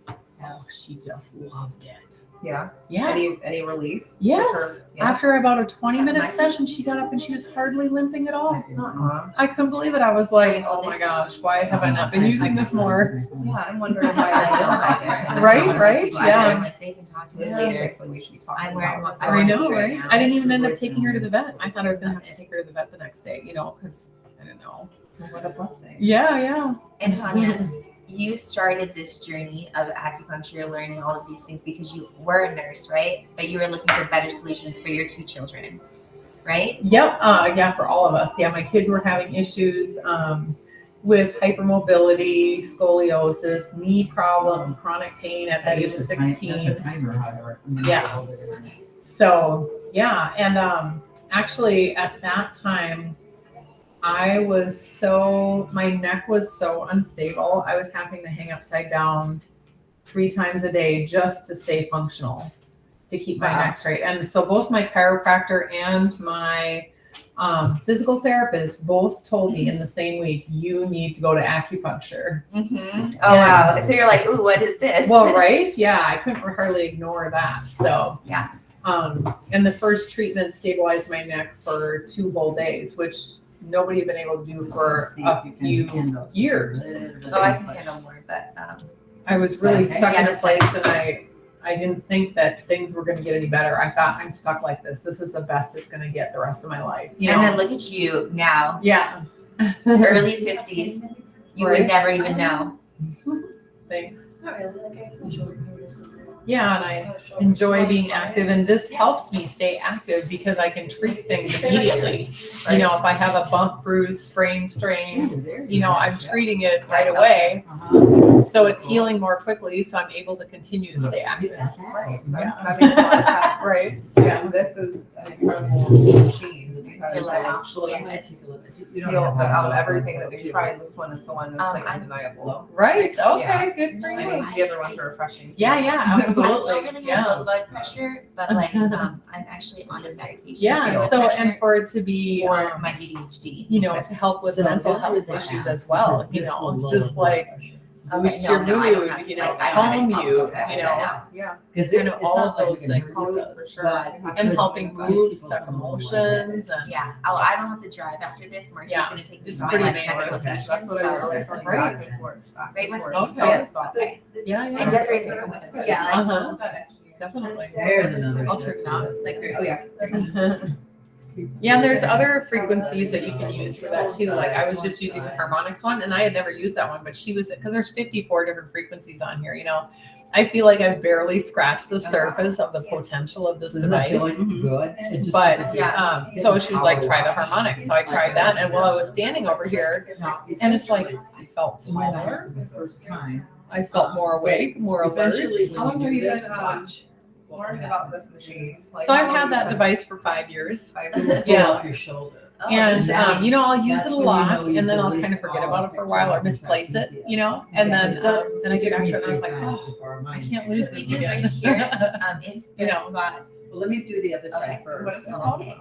Oh, she just loved it. Yeah. Yeah. Any relief? Yes. Or- yeah. After about a Is 20-minute that session, she got up and she was hardly limping at all. Uh-huh. I couldn't believe it. I was like, oh my gosh, why have I not been using this more? Yeah, I'm wondering why I don't like it. Right, yeah. I'm like, they can talk to us This later. is like we should be talking I'm wearing about. one- I know, right right? now. I didn't even end up taking her to the vet. I thought I was going to have to take her to the vet the next day, because I didn't know. What a blessing. Yeah, yeah. And Tanya, you started this journey of acupuncture, learning all of these things because you were a nurse, right? But you were looking for better solutions for your 2 children, right? Yep. Yeah, for all of us. Yeah, my kids were having issues with hypermobility, scoliosis, knee problems, chronic pain at the age of 16. That's a timer, however. Yeah. So yeah, and actually at that time, my neck was so unstable. I was having to hang upside down 3 times a day just to stay functional, to keep my Wow. neck straight. And so both my chiropractor and my physical therapist both told me in the same week, you need to go to acupuncture. Mm-hmm. Oh, wow. So you're like, ooh, what is this? Well, right? Yeah, I couldn't hardly ignore that. So Yeah. And the first treatment stabilized my neck for 2 whole days, which nobody had been able to do for a few years. Oh, I can handle more, but I was really Okay. stuck Yeah, in a that's place, nice. and I didn't think that things were going to get any better. I thought, I'm stuck like this. This is the best it's going to get the rest of my life. You and know? then look at you now, Yeah. early 50s. You Right. would never even know. Thanks. Not really. Like, I guess my shoulder is Yeah, and I enjoy being active, and this helps me stay active because I can treat things immediately. You know, if I have a bump, bruise, sprain, strain, I'm treating it right away. So it's healing more quickly, so I'm able to continue to stay active. Right. Yeah. That makes a lot of sense. Right. Yeah, this is an incredible machine. because Gillette. I actually Yes. feel that out of everything that we've tried, this one is the one that's like I'm- undeniable. Right. Okay. Yeah. Good for I you. mean, the other ones are refreshing. Yeah. Yeah. I don't Absolutely. really Yeah. have low blood pressure, but like I'm actually on a medication. Yeah. for So, blood and pressure for it to be, for my ADHD. you know, to help with So mental those health are issues the as well. apps, You because know, this will just lower like blood pressure. boost no, your no, I don't mood. have- You know, like, I don't have calm any you. problems with You that know. now. Yeah. Because Kind it, of it's all not of like those you're gonna things hurt it you, does, for sure. but it And could helping make move people stuck feel a little emotions and Yeah. Oh, I don't have to drive after this. Marcy's Yeah. gonna take me It's to my pretty like, amazing. next That's location. what I So really feel like Great. back and forth, back Great, and Marcy. forth. Okay. Don't stop. Okay. Yeah, yeah. And Desiree's gonna come with us. Yeah. Uh-huh. That- Definitely. There's another. I'll turn it off. Like, Oh, yeah. Yeah, there's other frequencies that you can use for that too. Like I was just using the harmonics one and I had never used that one, but she was, because there's 54 different frequencies on here, you know. I feel like I've barely scratched the surface of the potential of this Doesn't that feel device. like good? It just- But Yeah. so she was like, try the harmonics. So I tried that, and while I was standing over here, and it's like I felt taller, The first time. I felt more awake, more alert. Eventually, How long when have you you do been this, watch. learning about this machine? Like, So I've how had long that has it device for 5 years, been? Yeah. Off your shoulder. oh, and that's- you know, I'll use that's it a when you lot, know you and then I'll release kind of forget all about it for a while or misplace it, you know, and then I get after it, and I was like, oh, I can't lose we this do right again. here. It's the You know. spot. Well, let me do the other side Okay. first. What is it called? Okay.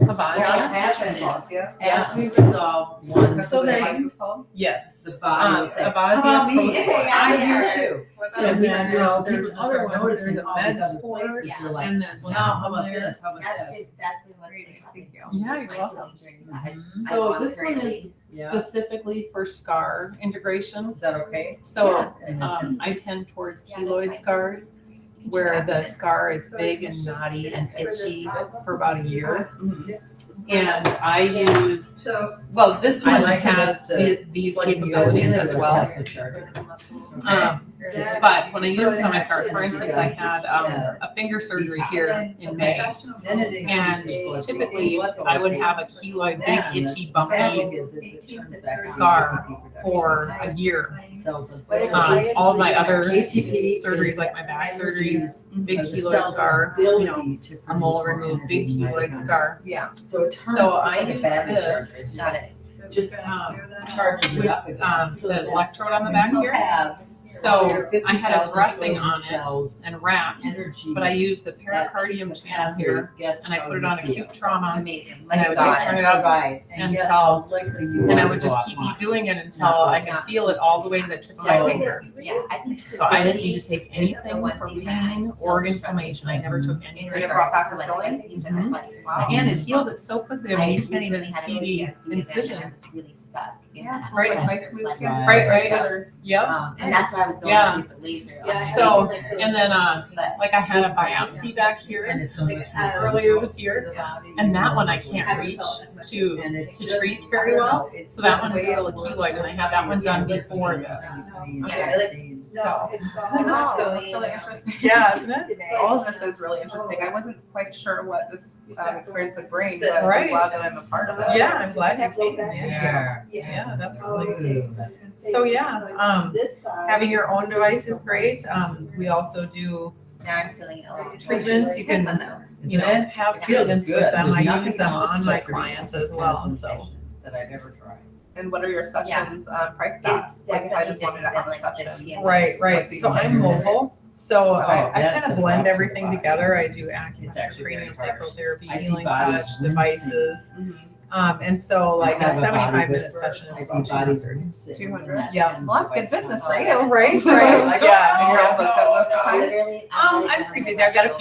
Avaz. Yeah, What just happens switches. Yeah. as we resolve one, That's So what the there's- device is called? Yes. the body will say, Avazia how about me? Pro Sport. I do too. What's So And that? then you know, there's people just other start ones. noticing There's a all these med other sport, places. yeah. You're like, and then well, now how about there. this? How about That's this? been what's Great, thank you. Yeah, my you're welcome. healing journey that Mhm. I So want this one is currently. Yeah. specifically for scar integration. Is that okay? So And I tend towards Yeah, that's keloid fine. scars, You can where turn it the off. scar is big and knotty and itchy for about a year. Mhm. And I used, So, well, this I one like has this to these Like, capabilities you as know, well. Tesla charger. But when I use this on my scar, for instance, I had a finger surgery here in May. Then it increases And blood flow. typically, Blood flow I would is have a keloid, big, Then itchy, the bumpy fact is it turns back on scar ATP production. for a year. Cells of What is All of my other ATP surgeries, is like my back energy surgeries, big of the keloid cell's scar, you know, ability to a produce mole more removed, energy big in keloid mitochondria. scar. yeah. So it turns So it's I like a use battery this. charger. Got it. Just charges With it up again. So the that electrode on the back you here. have So your I had a 50,000 dressing trillion on cells it and wrapped, energy. but I used the that pericardium keep the channel capacity here, guess and I how put it you on feel. acute trauma. Amazing. And Like I a would just goddess. turn it up, Right. And guess until- how likely you and I are would to just go keep offline. doing it until I could feel it all the way to the tip of my So, finger. yeah, I think So I didn't need to take is the anything one for thing that I'm pain still or struggling inflammation. I never took any. And it brought back to, the like, feeling? you said, Mhm. like, Wow. And it healed it so quickly. I mean, you can't even recently had see the PTSD event and incision. I was really stuck in Yeah, that. right. So, Like smooth like, skin. Right, right. Colors. Yep. And that's why I was going Yeah. to the laser. So, and then, but like I had a biopsy back And here it's so much more earlier gentle this year, to the body. and that one I can't reach to And it's to just- treat I very don't well. know, it's So that the one is way still a it works keloid, and I with had that one the done body. before Yeah. this. Yeah. So, That's really interesting. yeah, isn't it? All of this is really interesting. I wasn't quite sure what this experience would bring, but I'm Right. glad that I'm a part of it. Yeah, I'm glad you came. Yeah. Yeah, absolutely. Ooh. So yeah, having your own device is great. We also do, now I'm feeling a little Treatments, you can- Isn't you know, it? have Feels treatments good. with them. There's I nothing use them else on that my produces clients this as kind well. of So sensation that I've ever tried. And what are your sessions priced at? It's Like if I definitely just wanted to different have than a like the session. TMS. right, right. So I'm mobile. So I that's kind of a blend lot to everything buy. together. I do It's acupuncture, actually very cranial harsh. psychotherapy, I see healing bodies touch, wincing. devices. Mhm. And so like I a have body 75-minute whisperer. session I is see about bodies 200. wincing. 200? Yeah. Well, that's good business for you. Right, right. Like, Yeah. and you're all booked up most of the time? Literally, I'm pretty busy. I've got a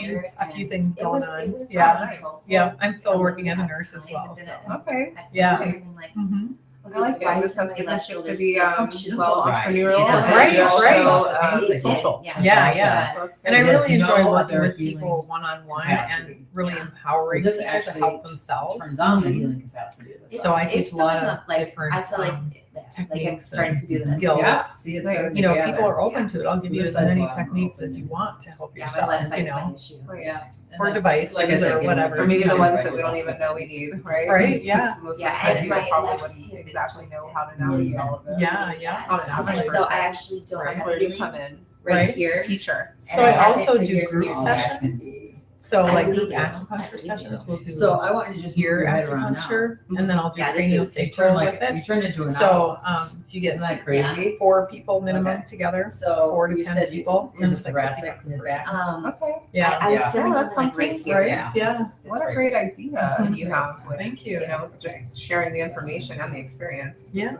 few things It was- going it on. was Yeah. nice. Yeah. I'm still working as a nurse as well. So. Okay. Yeah. Like, Mhm. I like that. This has given us just to be well Right. entrepreneurial. It and Right, also, right. social. Yeah. Yeah. So it's And I good. Yes, really you enjoy know working their with healing people one-on-one capacity. and really Yeah. empowering This people to actually help themselves. Turns on the healing capacity of the It's- So I cell. teach it's a lot coming of up, like, different, I feel like like I'm techniques starting to do and this. skills. Yeah, see, it's Right. starting You know, together. people are open to it. I'll give So you this as side's many a lot more techniques open. as you want to help Yeah, my yourself, left you side's my know. issue. Yeah. And Or that's- devices like I said, or getting whatever. Or maybe the regular ones that we don't even know we need, right? Right, It's yeah. just most of Yeah, the time and people my probably left wouldn't hip is exactly know twisted. how to navigate all of this. Yeah. How to And navigate so I it. actually don't That's have where you healing come in, right Right. here. teacher. So I And I've also been for do years group and All years. that can sessions. be- So I like believe group you. acupuncture I believe sessions, we'll do So I want you to just move ear your head around now. acupuncture, and then I'll do Yeah, this is- You craniosacral turn with like, it. you turn into an So owl. if you get Isn't that crazy? 4 people minimum Okay. together, So 4 to you 10 said people, Is and it it's like thoracic, 50 bucks a mid person. back? Okay. Yeah. I was Yeah. feeling Yeah, that's something like right something, here. Right? Yeah. Yeah. What a great idea you have with, Thank you. you know, just sharing the information and the experience. Yeah.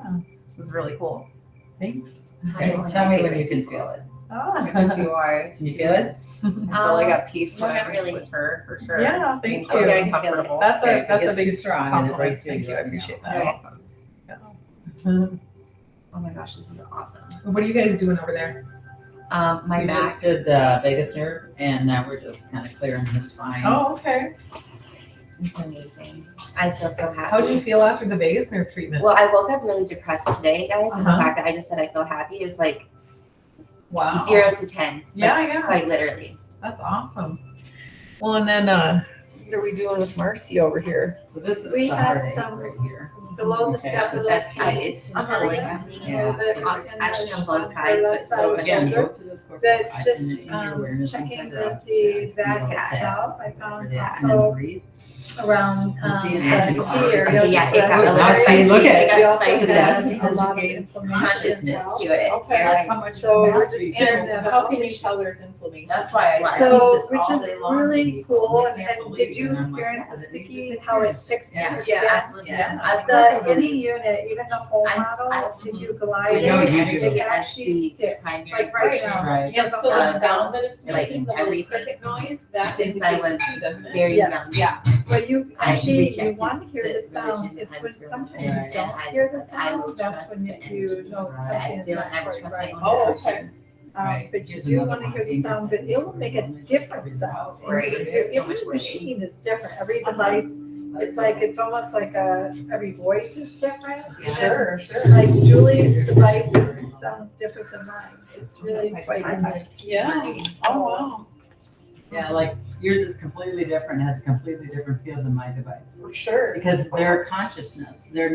This is really cool. Thanks. Okay, tell me when you can feel it. I can see why. Can you feel it? I feel like at peace no, when not I'm really. with her, for sure. Yeah, thank I'm you. very I can feel it. comfortable. That's Okay, a if it that's a gets too big strong and it compliment. breaks you, Thank you. I let me appreciate know. that. You're welcome. Oh my gosh, this is awesome. What are you guys doing over there? My We back. just did the vagus nerve, and now we're just kind of clearing the spine. Oh, okay. It's amazing. I feel so happy. How did you feel after the vagus nerve treatment? Well, I woke up really depressed today, guys, and the Uh-huh. fact that I just said I feel happy is like Wow. 0 to 10. Yeah, like, yeah. Quite literally. That's awesome. Well, and then what are we doing with Marcy over here? So this is We the had heartache some right here. Below the Okay, step so of That the it's been Uh-huh. pulling at me. Yeah. Actually on both sides, but so Again, shoulder. go through this corporate That life just and in your awareness checking and the sad. back Feel sad. itself, I found And then so breathe. around The the energy T body. area. Yeah, it got a little Now, see, spicy. look at- It We got also spicy. had because a lot of you gain inflammation as Consciousness well. to it. Okay. That's how much So we're mastery just you airing get. that How out. can you tell there's inflammation? That's why I why. teach So, this which all is day long. really cool, They can't and believe did it. you And I'm like, experience yeah, the they sticky, just how it experienced sticks to Yeah, your yeah, skin? absolutely. Yeah. Of course I The any believe. unit, even the whole I- model, I- if you glide I know it, you it do. actually sticks, Primary like right function. now. Right. And so the sound that it's Like making, the little everything. cricket noise, that Since I indicates was it too, doesn't it? Very Yes. young. Yeah. But you I actually, you rejected want to hear the the sound, religion it's I when was growing up sometimes in, you Right. don't and I hear just the said, I will sound, that's trust when the you energy. know Right. I something feel is and I not will quite trust my right. own Oh, intuition. Right. But you Here's do another want to one. hear the sound, but it will make a different sound. And Right. Every So much machine is different, every device, it's like, it's almost like every voice is different. Yeah. Sure, sure. Like Julie's devices sounds different than mine, it's really quite nice. Yeah. Oh, wow. Yeah, like yours is completely different, has a completely different feel than my device. For sure. Because they're consciousness, they're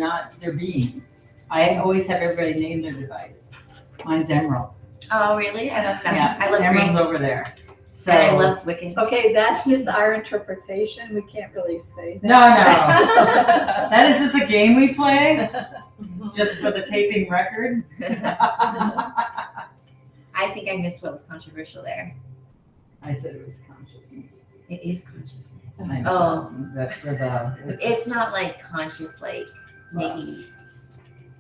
beings. I always have everybody name their device. Mine's Emerald. Oh, really? I love that. Yeah, I love Emerald's green. over there. So, And I love Wiccan. Okay, that's just our interpretation, we can't really say that. no, no. That is just a game we play, just for the taping record. I think I missed what was controversial there. I said it was consciousness. It is consciousness. I know, but for the, It's not like conscious, like Well, making.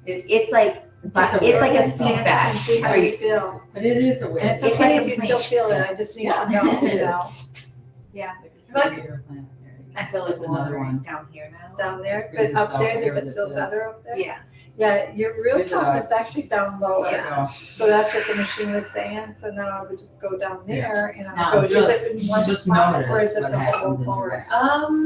It's like, but It's it's like a awareness. feedback. And see how you feel. but it is a And way. it's It's okay like if a you still plant. feel it, I just need to know, you know. I feel There's like another water one. down here now. Down there, It's really but up there, soft. does it feel Here better up there? Yeah. Yeah, your real Good top job. is actually down lower. Yeah. So that's what the machine was saying, so now I would just go down there and I Now, would go, is it in one just spot or notice is it what the whole happens in your lower? back.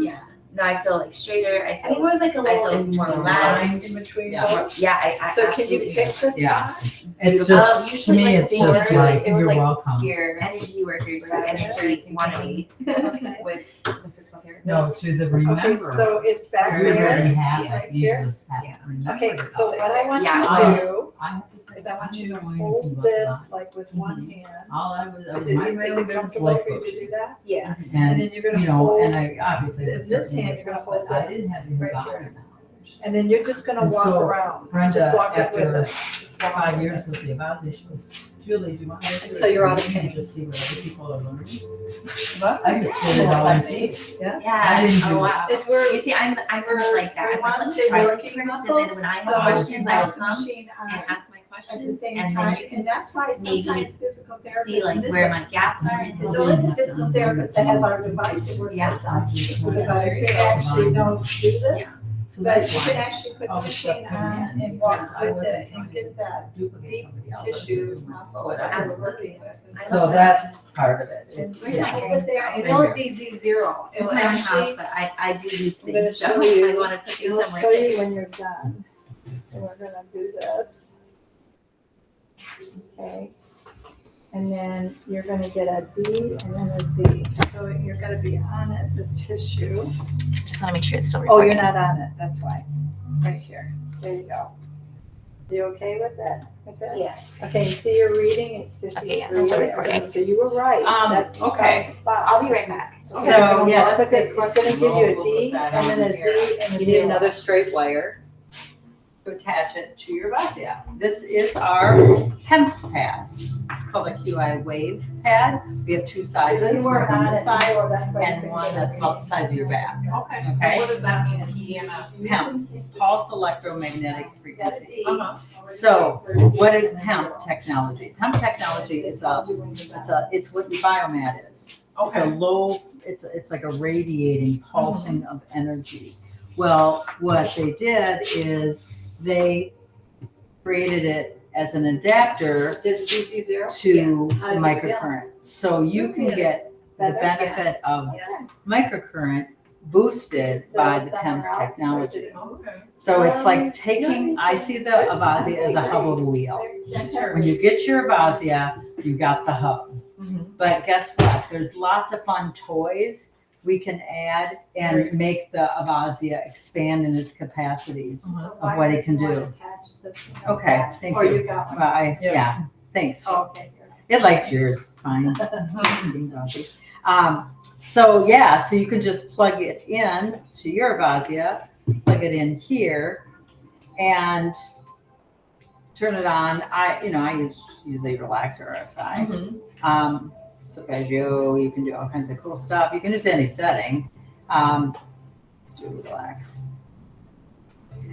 Yeah. No, I feel like straighter. I I think it feel. was like a I little feel more internal. relaxed. In between Yeah. both. Yeah, I So can you absolutely pick do. this Yeah. spot? It's Um, just, to usually me, like it's the just order, like, it was you're like welcome. Your energy workers, Right. energy quantity Okay. with the physical therapist. No, to the Okay, remember. so it's back Everybody there. have Yeah. it, you just have Yeah. to remember. Okay, it. so what I want Yeah. you to do I have to say, is I want you to don't know hold anything about this that. like with one Mhm. hand. All I was, Is it, my is main it business comfortable life for you to coach. do that? Yeah. And And, then you're gonna you know, hold, and I obviously. in was this certainly hand, you're gonna hold but I didn't this have any right body here. knowledge. and then you're just gonna And walk so, around. Brenda, Just walk it with after it. Just walk 5 with years it. with the Avante, she goes, Julie, do you want me to? Until you're out of You can pain. just see what other people are learning. That's I just did it all on tape. Yeah. I didn't do Oh it. wow. It's where You see, I'm really like that. we I'm want like, the let's try this working first, and muscles, then when I have so questions, you I will want the come machine on and ask my at the questions, same and time, then you and can that's why maybe sometimes physical therapists. see like miss where it. my gaps are, and It's then only the physical therapist that has our device that works Yeah. with us. The device, they actually don't do this, Yeah. So but that's you why can actually put the all the stuff machine coming on in, and walk because I with wasn't it trying and to get that duplicate deep somebody else. tissue But muscle. whatever. that we're Absolutely. working with. I So love that's part of it. It's, And yeah. hold it there, and it'll DZ0. It it's will my own house, actually, but I do these I'm gonna things, so show you. I want to put these it'll somewhere show safe. you when you're done. And we're gonna do this. Okay. And then you're gonna get a D and then a Z. So you're gonna be on it, the tissue. Just want to make sure it's still Oh, recording. you're not on it, that's why. Right here. There you go. You okay with that? With that? Yeah. Okay, you see your reading, it's 53. Okay, yeah, start recording. So you were right. That's the okay. spot. I'll be right back. So, yeah, that's a good It's question. gonna give you a We'll D put that and then on a here. Z and a You D. need another straight wire to attach it to your vazia. This is our hemp pad. It's called a QI wave pad. We have two sizes, one this size and one that's about the size of your back. Okay. Okay. What does that mean, PEMF? Hemp, pulse electromagnetic frequency. Uh-huh. So, what is hemp technology? Hemp technology is it's what biomat is. It's a Okay. low, it's like a radiating pulsing of energy. Well, what they did is they created it as an adapter Did GC zero? to the How does it microcurrent. So you can get the Better? benefit of Yeah. microcurrent boosted So by the somewhere hemp else, technology. Okay. So it's like taking, I see the Avazia as a hub of a wheel. When you get your Avazia, you got the hub. But guess what? There's lots of fun toys we can add and make the Avazia expand in its capacities of what it can do. Okay, thank Or you. you got one. Well, Yeah. yeah, thanks. Oh, okay. It likes yours, fine. Being doggy. So yeah, so you can just plug it in to your Avazia, plug it in here, and turn it on. I use a relaxer SI. Solfeggio, you can do all kinds of cool stuff. You can use any setting. Let's do relax.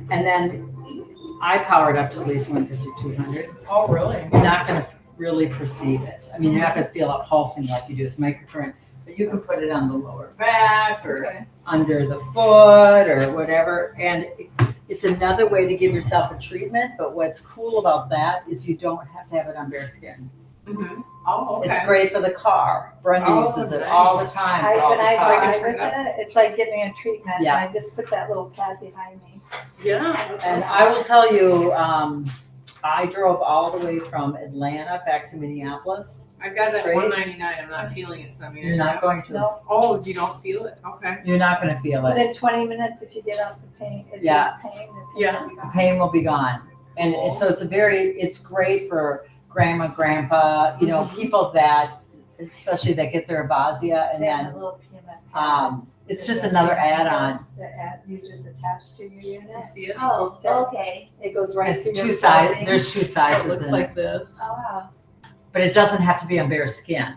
And then I powered up to at least 150, 200. Oh, really? You're not going to really perceive it. I mean, you're not going to feel it pulsing like you do with microcurrent, but you can put it on the lower back or under the foot or whatever. And it's another way to give yourself a treatment. But what's cool about that is you don't have to have it on bare skin. Mm-hmm. Oh, okay. It's great for the car. Brenda Oh, uses it nice. all the time. I, for all when the I time. drive with it, it's like getting a treatment. Yeah. And I just put that little pad behind me. Yeah. And I will tell you, I drove all the way from Atlanta back to Minneapolis. I've got that Straight. 199. I'm not feeling it some You're years. not going to. No, Oh, you don't feel it? Okay. You're not going to feel it. within 20 minutes, if you get out the pain, it Yeah. is pain. The pain Yeah. will be The gone. pain will be gone. And so it's great for grandma, grandpa, people that, especially that get their Avazia, and They have a then little PMF. it's just another add-on. That you just attach to your You unit. see it? Oh, So okay. it goes right It's through your two sizes. clothing. There's two So it sizes looks in like it, this. Oh, wow. but it doesn't have to be on bare skin.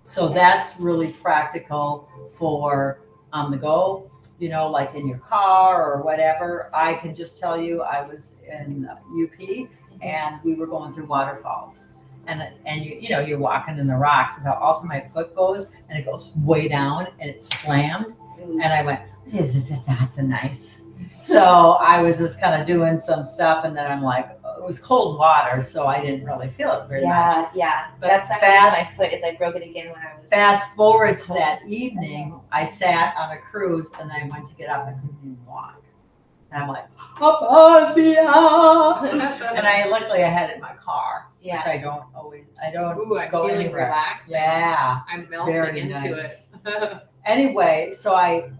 So that's really practical for on the go. Like in your car or whatever. I can just tell you, I was in UP and we were going through waterfalls. And you're walking in the rocks. Is how also my foot goes, and it goes way down, and it's slammed. And I went, that's a nice. So I was just kind of doing some stuff, and then I'm like, it was cold water, so I didn't really feel it very much. Yeah. But That's not my foot is I broke it again when I was Fast forward to that evening, I sat on a cruise, and I went to get up, and I couldn't even walk. And I'm like, Avazia! And luckily I had it in my car, which Yeah. I don't Ooh, I'm go feeling anywhere. relaxing. Yeah. I'm melting very into nice. it. Anyway, so I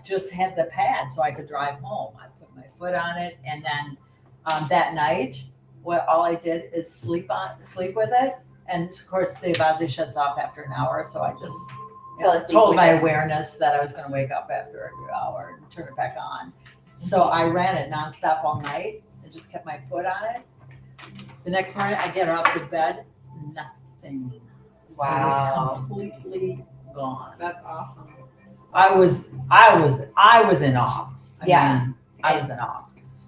just had the pad so I could drive home. I put my foot on it, and then that night, all I did is sleep with it. And of course, the Avazia shuts off after an hour, so I just Fell asleep told with my it. awareness that I was going to wake up after every hour and turn it back on. So I ran it nonstop all night and just kept my foot on it. The next morning, I get up to bed, nothing. Wow. It was completely gone. That's awesome. I was in awe. Yeah. I was in awe.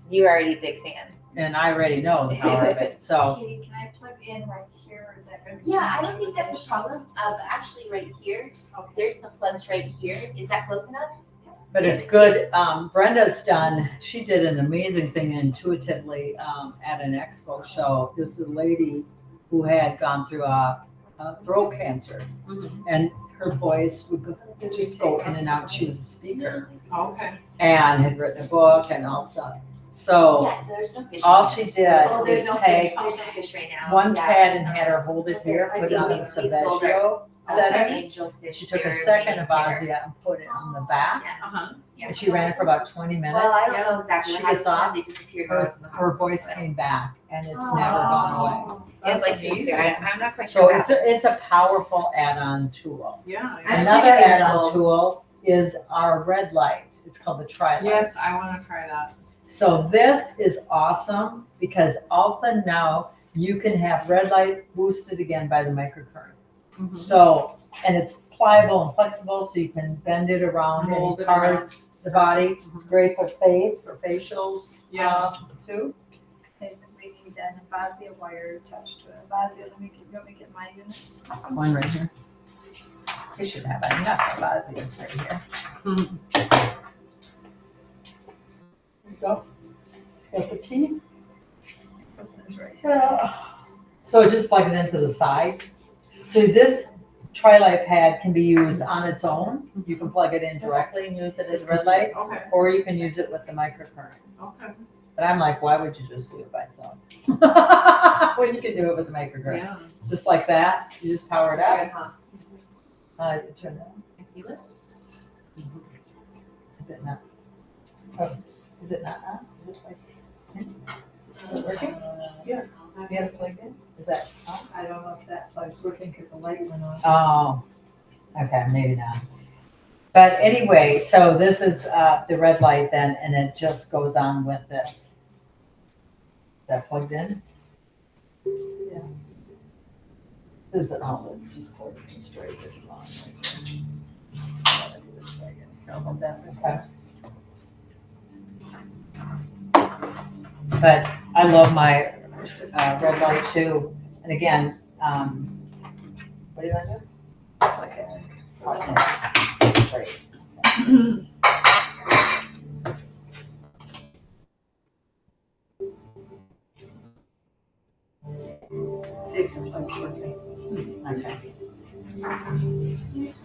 You're already a big fan. And I already know the power of it. So Katie, can I plug in right here? Is that going to be? Yeah, I don't think that's a problem. Actually, right here, there's some plugs right here. Is that close enough? but it's good. She did an amazing thing intuitively at an expo show. There's a lady who had gone through a throat cancer, and her voice would just go in and out. She was a speaker Okay. and had written a book and all stuff. So Yeah, there's no fish. all in she there. did So there's is no take fish. There's no fish right now. one Yeah. pad and had her hold it here, I put it think on the we sold her Seveggio setting. Angel fish. She took a here, second maybe Avazia and put it on the back. Yeah. Uh-huh. Yeah. And she ran it for about 20 minutes. Well, I don't know exactly She what happened gets to them. off, They disappeared while I was in the hospital. Her voice so. came back and it's never gone away. It's like 2 weeks ago. I'm not quite So sure. it's a powerful add-on tool. Yeah. I Another think it is add-on sold. tool is our red light. It's called the Tri-Light. Yes, I want to try that. So this is awesome because all of a sudden now you can have red light boosted again by the microcurrent. Mhm. So, and it's pliable and flexible, so you can bend it around Mold any it part around. of the body. It's great for face, for facials, Yeah. too. And we need an Avazia wire attached to it. Avazia, let me get my unit. One right here. We should have enough Avazias right here. Mhm. There you go. Got the key. What's in right here? So it just plugs into the side. So this Tri-Light pad can be used on its own. You can plug it in directly and use it as red light, Okay. or you can use it with the microcurrent. Okay. But I'm like, why would you just do it by itself? When you can do it with the microcurrent. Yeah. It's just like that. You just power it up. Yeah. Turn it on. I feel it. Is it not? Oh, is it not on? Is it like? Is it working? Yeah. You have it plugged in? Is that on? I don't know if that plug's working because the light went on. Oh, okay, maybe not. But anyway, so this is the red light then, and it just goes on with this. Is that plugged in? Yeah. There's an outlet, just plug it in straight if you want. Gotta do this way again. How about that? Okay. But I love my red light too. And again, what do you want to do? Okay. Straight. See if the plug's working. Okay.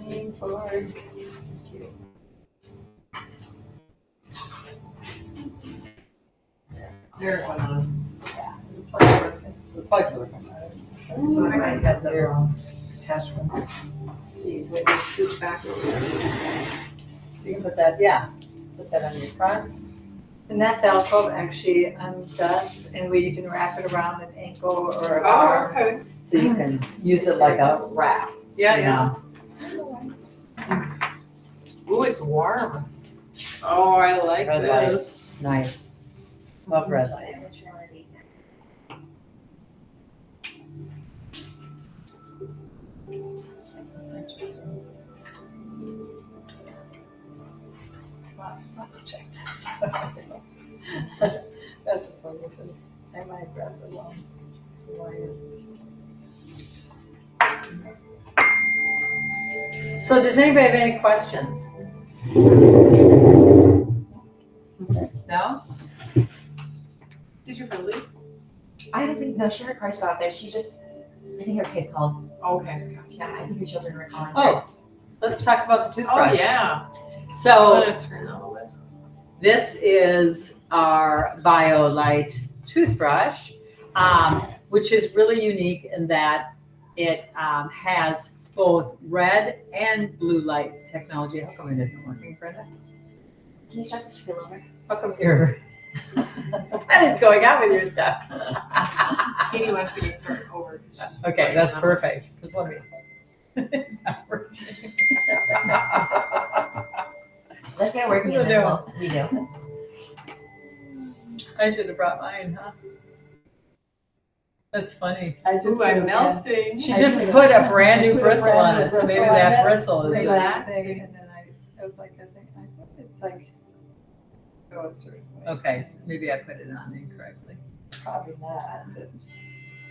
Lean forward. There it went on. The plug's working. So the plug's working. So I might have the wrong attachments. See, when you scoot back over. So you can put that, put that on your front. And that velcro actually undoes, and you can wrap it around an ankle or an Oh, arm. okay. So you can use it like a wrap. Yeah, you yeah. know. Ooh, it's warm. Oh, I like Red light. this. Nice. Love red light. That's interesting. Well, I'll have to check this. That's the fun with this. I might grab the long wires. So does anybody have any questions? No? Did you really? I don't think, no, she had her car still out there. She just, I think her kid called. Okay. Yeah, I think her children were calling. her. Oh, let's talk about the Oh, toothbrush. yeah. I'm So gonna turn that a little bit. this is our BioLite toothbrush, which is really unique in that it has both red and blue light technology. How come it isn't working, Brenda? Can you start this spill over? How come you're? What is going on with your stuff? Katie wants you to start over. 'cause she's Okay, that's recording perfect. 'Cause let me. It's not working. Let's get working and then we'll redo. I should have brought mine, huh? That's funny. I them. Ooh, I'm melting. She I just put put a a- brand new I put a bristle brand on new it, so maybe bristle on that it. bristle is. Relaxing, and then I was like, I think it's like, oh, it's sort of. Okay, so maybe I put it on incorrectly. Probably not. But,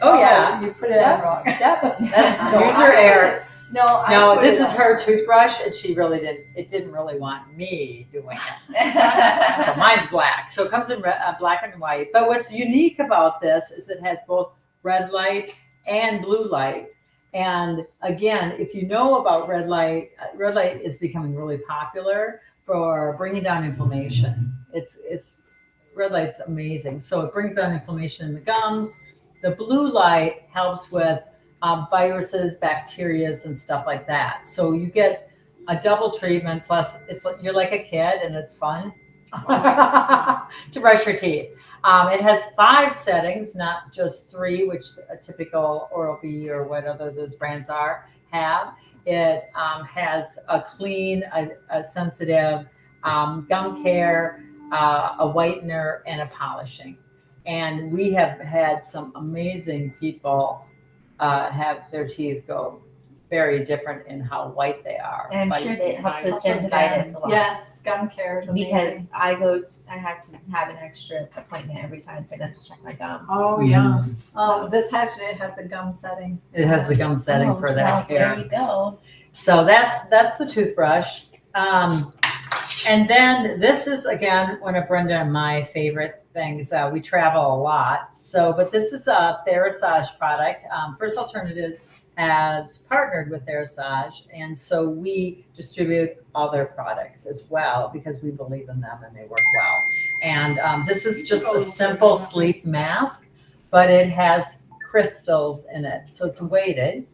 Oh, yeah. You put it on wrong. Yep, that's So user error. No, I No, put this it is on. her toothbrush, and she really didn't really want me doing it. So mine's black. So it comes in black and white. But what's unique about this is it has both red light and blue light. And again, if you know about red light is becoming really popular for bringing down inflammation. It's red light's amazing. So it brings down inflammation in the gums. The blue light helps with viruses, bacteria, and stuff like that. So you get a double treatment. Plus, it's like you're like a kid, and it's fun to brush your teeth. It has 5 settings, not just 3, which a typical Oral-B or what other those brands have. It has a clean, a sensitive gum care, a whitener, and a polishing. And we have had some amazing people have their teeth go very different in how white they are. And I'm sure that it helps with gingivitis a lot. Yes, gum care. is Because amazing. I have to have an extra appointment every time for them to check my gums. Oh, yeah. This actually has a gum setting. It has the gum setting for that well, care. There you go. So that's the toothbrush. And then this is, again, one of Brenda and my favorite things. We travel a lot. But this is a Therasage product. First Alternatives has partnered with Therasage. And so we distribute all their products as well because we believe in them and they work well. And this is just a simple sleep mask, but it has crystals in it. So it's weighted.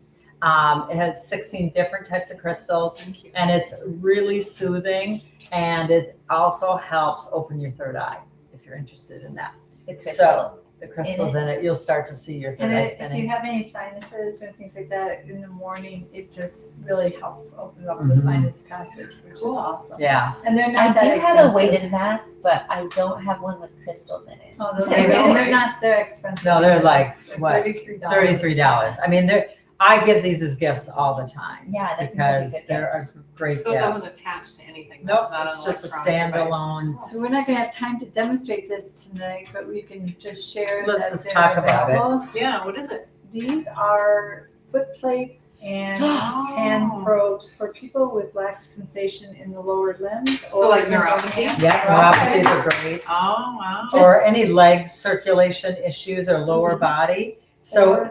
It has 16 different types of crystals, and it's really soothing, and it also helps open your third eye if you're interested in that. So the crystals in it, you'll start to see your third eye And if you spinning. have any sinuses and things like that in the morning, it just really helps open up the sinus passage, which is awesome. Yeah. And they're I not do that have a expensive. weighted mask, but I don't have one with crystals in it. Oh, those They're are, and very they're not that expensive. No, they're either. like, They're what? $33. $33. I mean, I give these as gifts all the time Yeah, that's because a good they're gift. a great So it gift. doesn't attach to anything. Nope, That's not it's an just a electronic device. standalone. So we're not gonna have time to demonstrate this tonight, but we can just share Let's that just they're talk about it. available. Yeah, what is it? These are foot plates and hand probes for people with lack of sensation in the lower limbs. So like neuropathy? Yeah, neuropathies are great. Oh, wow. Or any leg circulation issues or lower body. So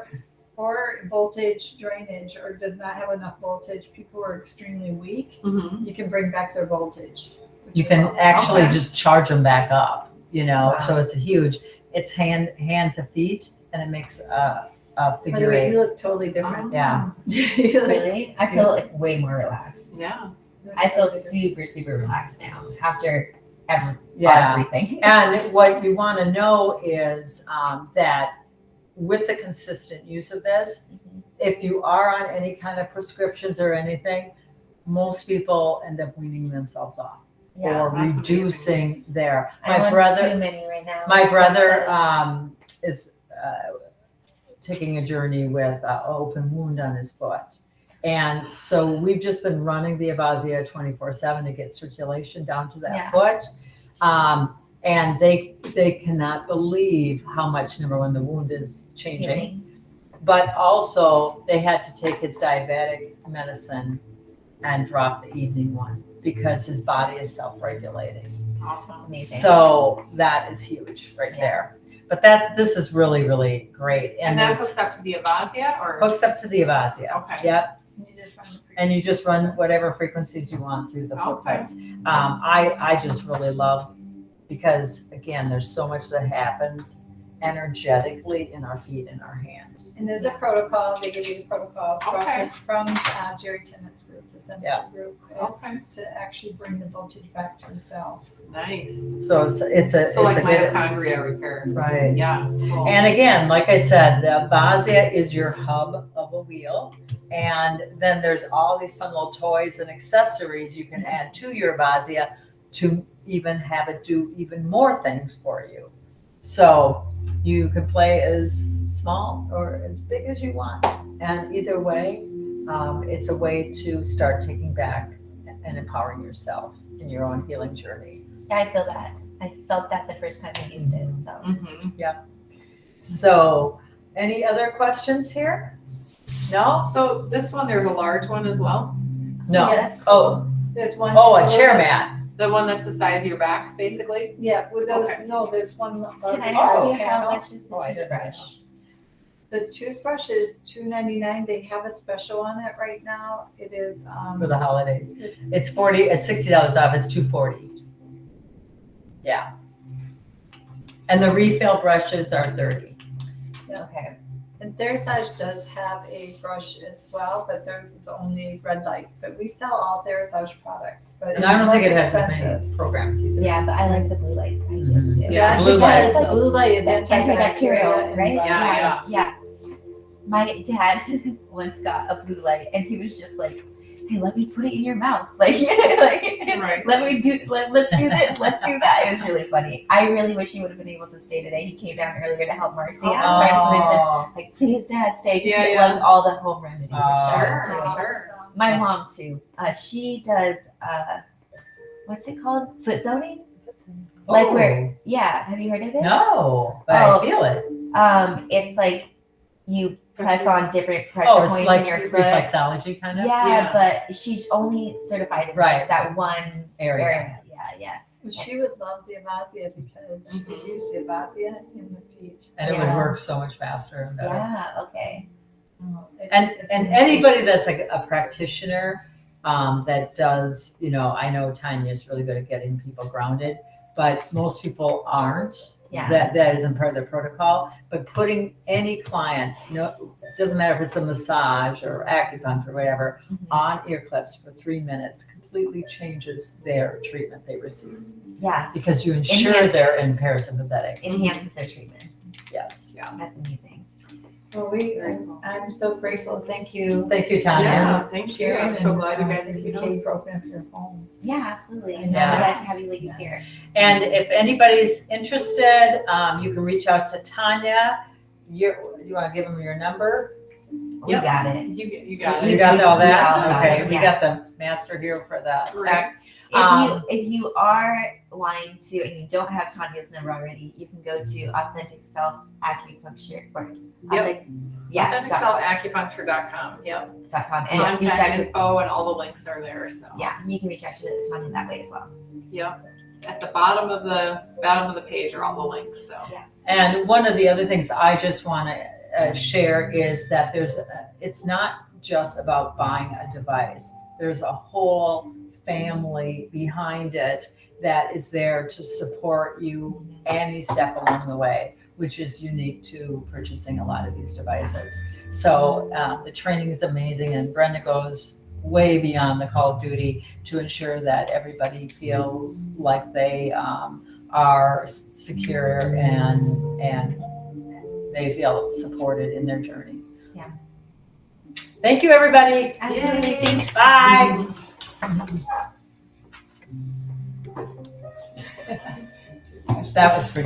Or voltage drainage, or does not have enough voltage. People who are extremely weak, Mhm. you can bring back their voltage. which you is can awesome. actually Okay. just charge them back up, Wow. so it's it's hand to feet, and it makes a By the figure way, eight. you look totally different. Yeah. You look Really? I feel like way more relaxed. Yeah. I feel totally different. super relaxed now after Yeah. everything. And what you want to know is that with the consistent use of this, if you are on any kind of prescriptions or anything, most people end up weaning themselves off Yeah. or that's reducing their. I'm My on brother, too many right now. my So brother upsetting. is taking a journey with an open wound on his foot. And so we've just been running the Avazia 24/7 to get circulation down to that Yeah. foot. And they cannot believe how much, number one, the wound is changing, Healing. but also they had to take his diabetic medicine and drop the evening one because his body is self-regulating. Awesome. Amazing. So that is huge right there. But this is really, really great. And that there's hooks up to the Avazia or? hooks up to the Avazia. Okay. Yep. And you just run the And you just run whatever frequencies you want through the foot Okay. plates. I just really love, because again, there's so much that happens energetically in our feet and our hands. And there's a protocol, they give you the protocol. Okay. It's from Jerry Tennett's group, the Center Yeah. group. Okay. It's to actually bring the voltage back to the cells. Nice. So it's a So like it's a good, mitochondria repair. right. Yeah. Cool. And again, like I said, the Avazia is your hub of a wheel. And then there's all these fun little toys and accessories you can add to your Avazia to even have it do even more things for you. So you can play as small or as big as you want. And either way, it's a way to start taking back and empowering yourself in your own healing journey. Yeah, I feel that. I felt that the first time I used it. So Mhm. So any other questions here? No? So this one, there's a large one as well. No. Yes. Oh, There's one. a chair mat. The one that's the size of your back, basically. Yeah, with those, Okay. no, there's one. can I Oh, ask you how much is the Oh, I didn't know. toothbrush? The toothbrush is $2.99. They have a special on it right now. It is, For the holidays. it's- It's $60 off, it's $240. Yeah. And the refill brushes are 30. Okay. And Therasage does have a brush as well, but theirs is only red light. But we sell all Therasage products, but And I don't think it less has as expensive. many programs either. Yeah, but I like the blue light idea Mhm. too. Yeah, Blue light. because blue light is Antibacterial, right? Yeah, Yeah. My dad once got a blue light, and he was just like, "Hey, let me put it in your mouth. Like, Right. let's do this, let's do that." It was really funny. I really wish he would have been able to stay today. He came down earlier to help Marcy. I was trying to convince him, like, please, Dad, stay, because Yeah, he yeah. loves all the home remedies. Sure, too. sure. My mom too. She does. What's it called? Foot zoning. Like where? Yeah. Have you heard of this? No, but Oh. I feel it. It's like you press on different pressure Oh, it's points like in your foot. reflexology kind of Yeah, Yeah. but she's only certified in Right. like that one area. area. Yeah. She would love the Avasia because she could use the Avasia in the feet. And it Yeah. would work so much faster and better. Yeah. Okay. And anybody that's like a practitioner that does, I know Tanya's really good at getting people grounded, but most people aren't. Yeah. That isn't part of the protocol. But putting any client, doesn't matter if it's a massage or acupuncture or whatever, Mhm. on ear clips for 3 minutes completely changes their treatment they receive. Yeah. Because you ensure Enhances. they're in parasympathetic. Enhances their treatment. Yes. That's amazing. Well, I'm so grateful. Thank you. Thank you, Tanya. Yeah, thank you. I'm so And, glad you guys the came. cave open up your home. Yeah, absolutely. I'm Yeah. so glad to have you ladies here. And if anybody's interested, you can reach out to Tanya. You want to give them your number? We Yep. got it. You got You it. got all We that? all got Okay, it, we yeah. got the master here for that. Right. If you are wanting to and you don't have Tanya's number already, you can go to Authentic Self Acupuncture or AuthenticSelfAcupuncture.com. Yep. .com and reach out Contact to info and all the links are there. So you can reach out to Tanya that way as well. yep. At the bottom of the page are all the links. So And one of the other things I just want to share is that it's not just about buying a device. There's a whole family behind it that is there to support you any step along the way, which is unique to purchasing a lot of these devices. So the training is amazing, and Brenda goes way beyond the call of duty to ensure that everybody feels like they are secure and they feel supported in their journey. Yeah. Thank you, everybody. Absolutely. Yay. Thanks. Bye. That was pretty.